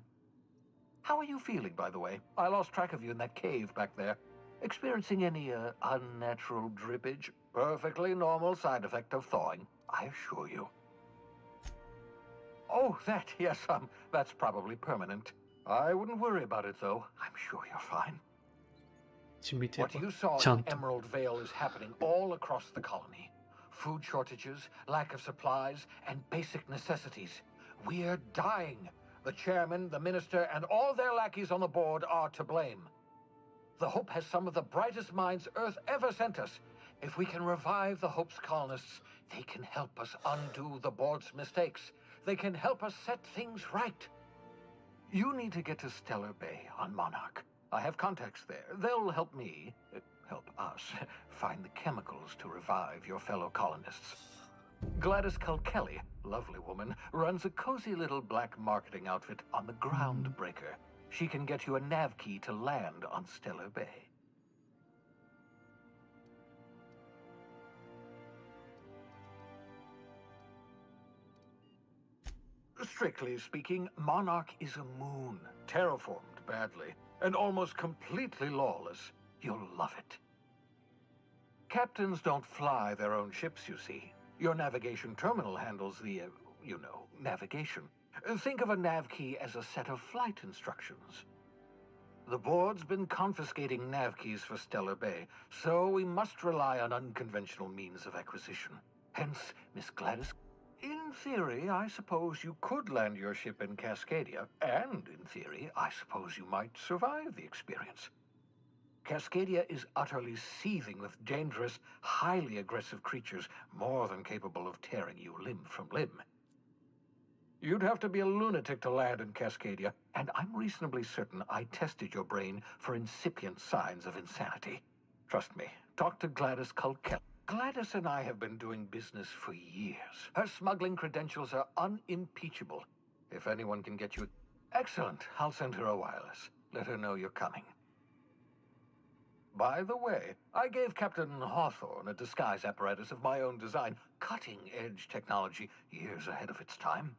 How are you feeling, by the way? I lost track of you in that cave back there. Experiencing any, unnatural drippage? Perfectly normal side effect of thawing, I assure you. Oh, that, yes, that's probably permanent. I wouldn't worry about it, though. I'm sure you're fine. What you saw in Emerald Vale is happening all across the colony. Food shortages, lack of supplies, and basic necessities. We're dying. The chairman, the minister, and all their lackeys on the board are to blame. The Hope has some of the brightest minds Earth ever sent us. If we can revive the Hope's colonists, they can help us undo the board's mistakes. They can help us set things right. You need to get to Stellar Bay on Monarch. I have contacts there. They'll help me, help us, find the chemicals to revive your fellow colonists. Gladys Culkelly, lovely woman, runs a cozy little black marketing outfit on the Groundbreaker. She can get you a nav key to land on Stellar Bay. Strictly speaking, Monarch is a moon, terraformed badly, and almost completely lawless. You'll love it. Captains don't fly their own ships, you see. Your navigation terminal handles the, navigation. Think of a nav key as a set of flight instructions. The board's been confiscating nav keys for Stellar Bay, so we must rely on unconventional means of acquisition. Hence, Miss Gladys. In theory, I suppose you could land your ship in Cascadia, and in theory, I suppose you might survive the experience. Cascadia is utterly seething with dangerous, highly aggressive creatures more than capable of tearing you limb from limb. You'd have to be a lunatic to land in Cascadia, and I'm reasonably certain I tested your brain for incipient signs of insanity. Trust me, talk to Gladys Culkel. Gladys and I have been doing business for years. Her smuggling credentials are unimpeachable. If anyone can get you... Excellent. I'll send her a wireless. Let her know you're coming. By the way, I gave Captain Hawthorne a disguise apparatus of my own design. Cutting-edge technology, years ahead of its time.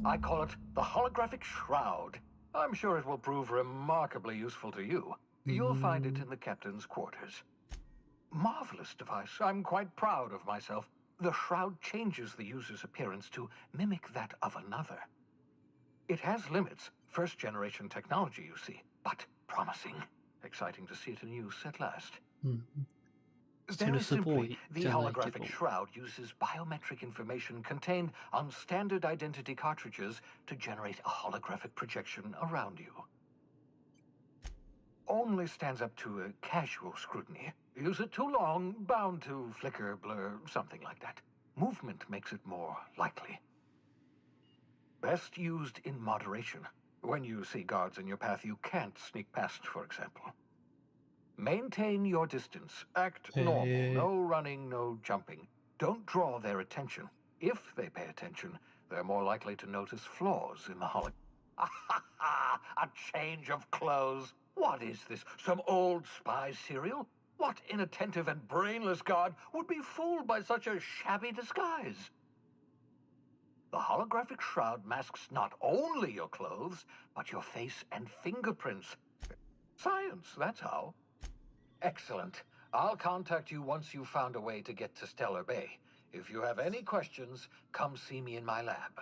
I call it the holographic shroud. I'm sure it will prove remarkably useful to you. You'll find it in the captain's quarters. Marvelous device. I'm quite proud of myself. The shroud changes the user's appearance to mimic that of another. It has limits. First-generation technology, you see, but promising. Exciting to see it in use at last. Very simply, the holographic shroud uses biometric information contained on standard identity cartridges to generate a holographic projection around you. Only stands up to a casual scrutiny. Use it too long, bound to flicker, blur, something like that. Movement makes it more likely. Best used in moderation. When you see guards in your path you can't sneak past, for example. Maintain your distance. Act normal. No running, no jumping. Don't draw their attention. If they pay attention, they're more likely to notice flaws in the hologram. A change of clothes. What is this? Some old spy serial? What inattentive and brainless guard would be fooled by such a shabby disguise? The holographic shroud masks not only your clothes, but your face and fingerprints. Science, that's how. Excellent. I'll contact you once you've found a way to get to Stellar Bay. If you have any questions, come see me in my lab.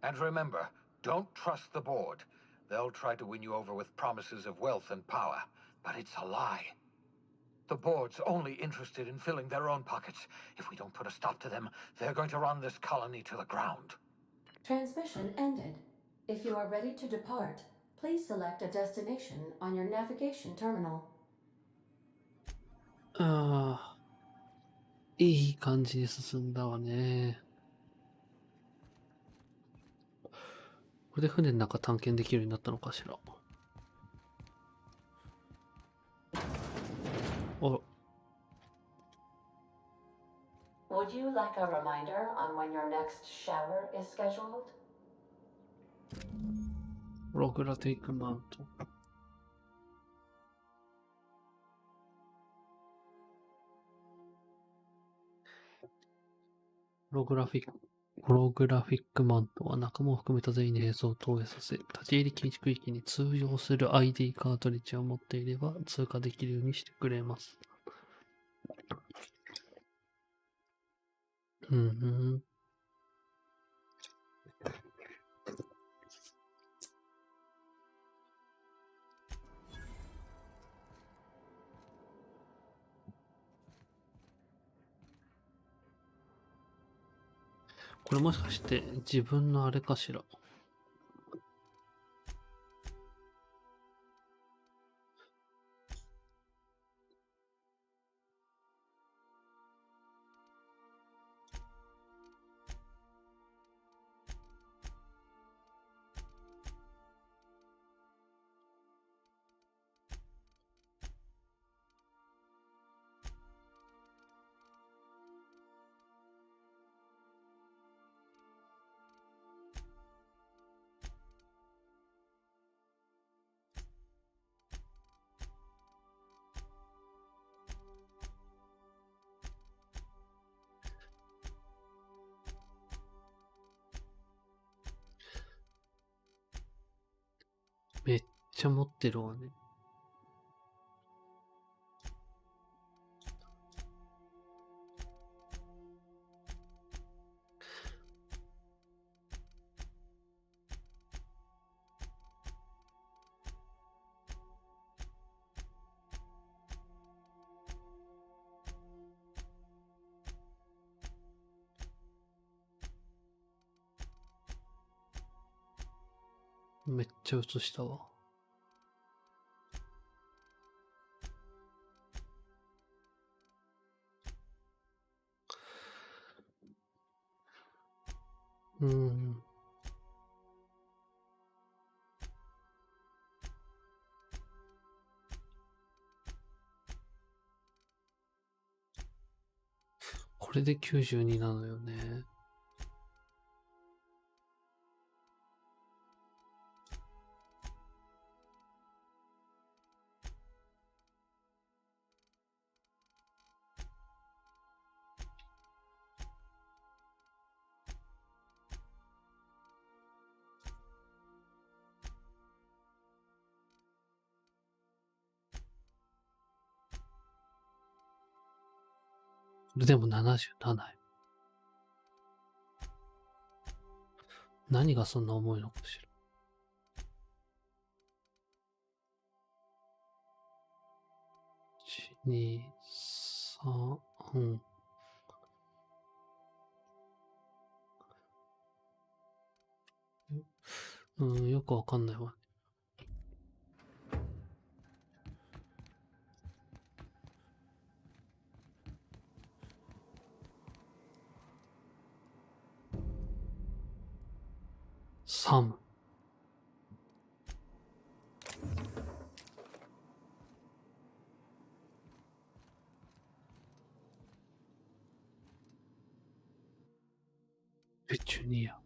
And remember, don't trust the board. They'll try to win you over with promises of wealth and power, but it's a lie. The board's only interested in filling their own pockets. If we don't put a stop to them, they're going to run this colony to the ground. Transmission ended. If you are ready to depart, please select a destination on your navigation terminal. ああ、いい感じに進んだわね。これで船の中探検できるようになったのかしら。あ、Would you like a reminder on when your next shower is scheduled? ログラティックマウント。ホログラフィックマントは仲間を含めた全員に映像を投影させ、立ち入り禁止区域に通用する ID カートリッジを持っていれば通過できるようにしてくれます。これもしかして自分のあれかしら。めっちゃ持ってるわね。めっちゃ映したわ。これで92なのよね。これでも77よ。何がそんな重いのかしら。1、2、3、よくわかんないわ。サム。ペチュニア。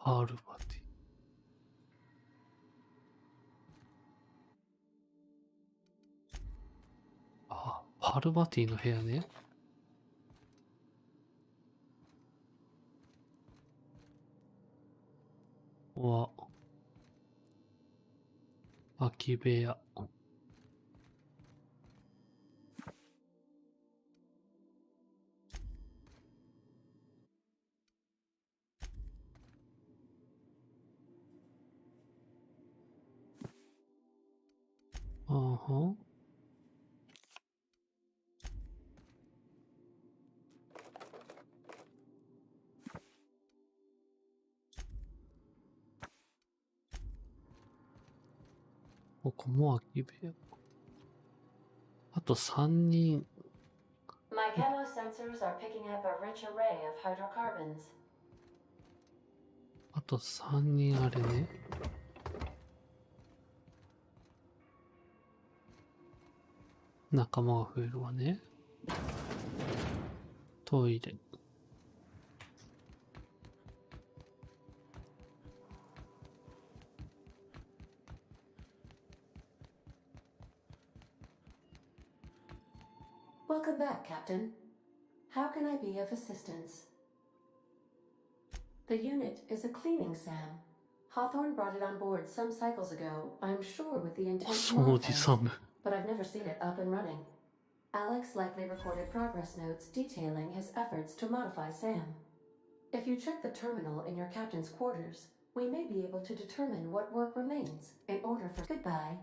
パールバティ。あ、パールバティの部屋ね。は、空き部屋。あは。ここも空き部屋。あと3人。My camo sensors are picking up a rich array of hydrocarbons. あと3人あれね。仲間が増えるわね。トイレ。Welcome back, Captain. How can I be of assistance? The unit is a cleaning SAM. Hawthorne brought it on board some cycles ago, I'm sure with the intent to modify it, but I've never seen it up and running. Alex likely recorded progress notes detailing his efforts to modify SAM. If you check the terminal in your captain's quarters, we may be able to determine what work remains in order for goodbye.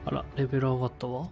あら、レベル上がったわ。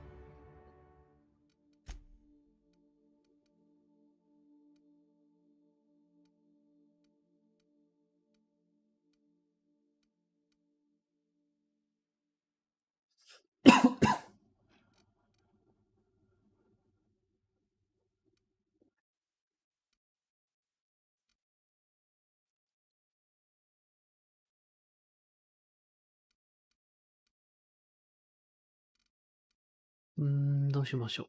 どうしましょう。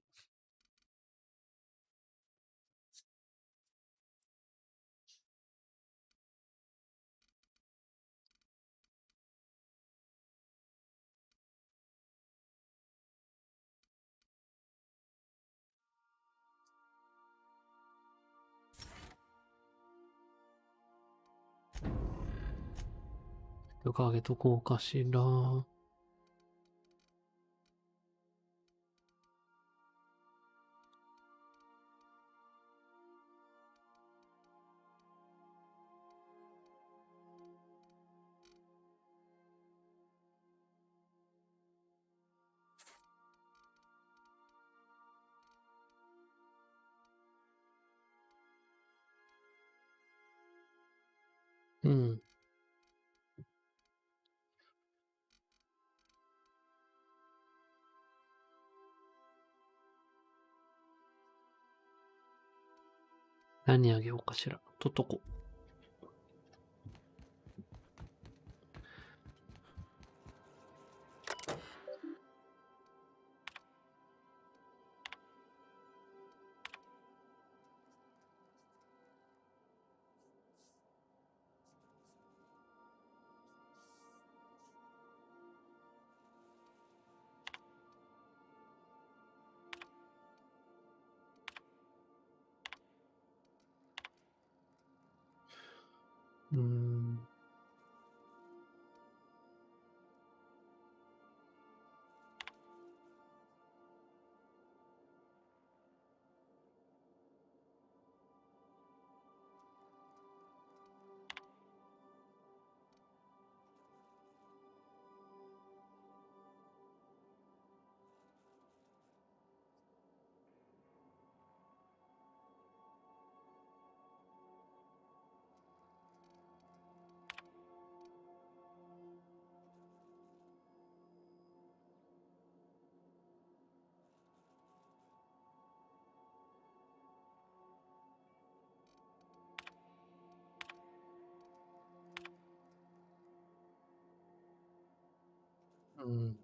よく上げとこうかしら。何あげようかしら。とっとこ。うん。うん。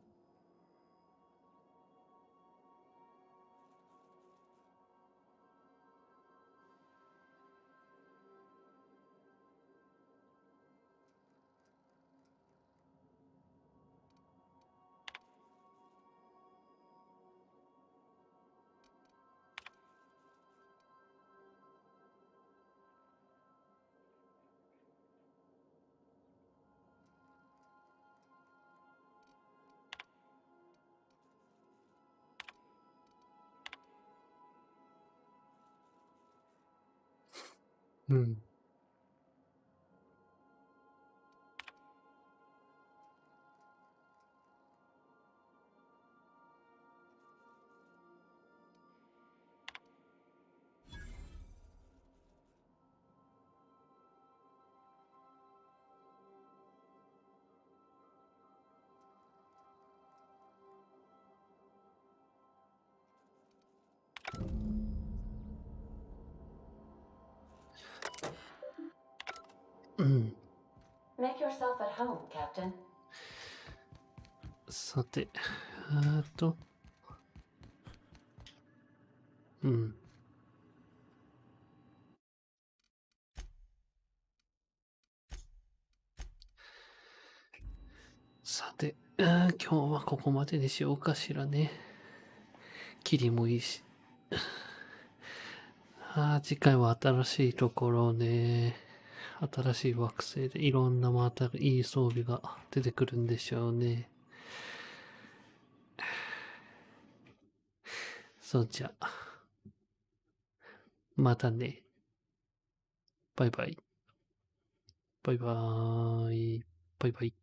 うん。Make yourself at home, Captain. さて、うん。さて、今日はここまでにしようかしらね。霧もいいし。次回は新しいところね。新しい惑星でいろんなまたいい装備が出てくるんでしょうね。そうじゃ。またね。バイバイ。バイバーイ。バイバイ。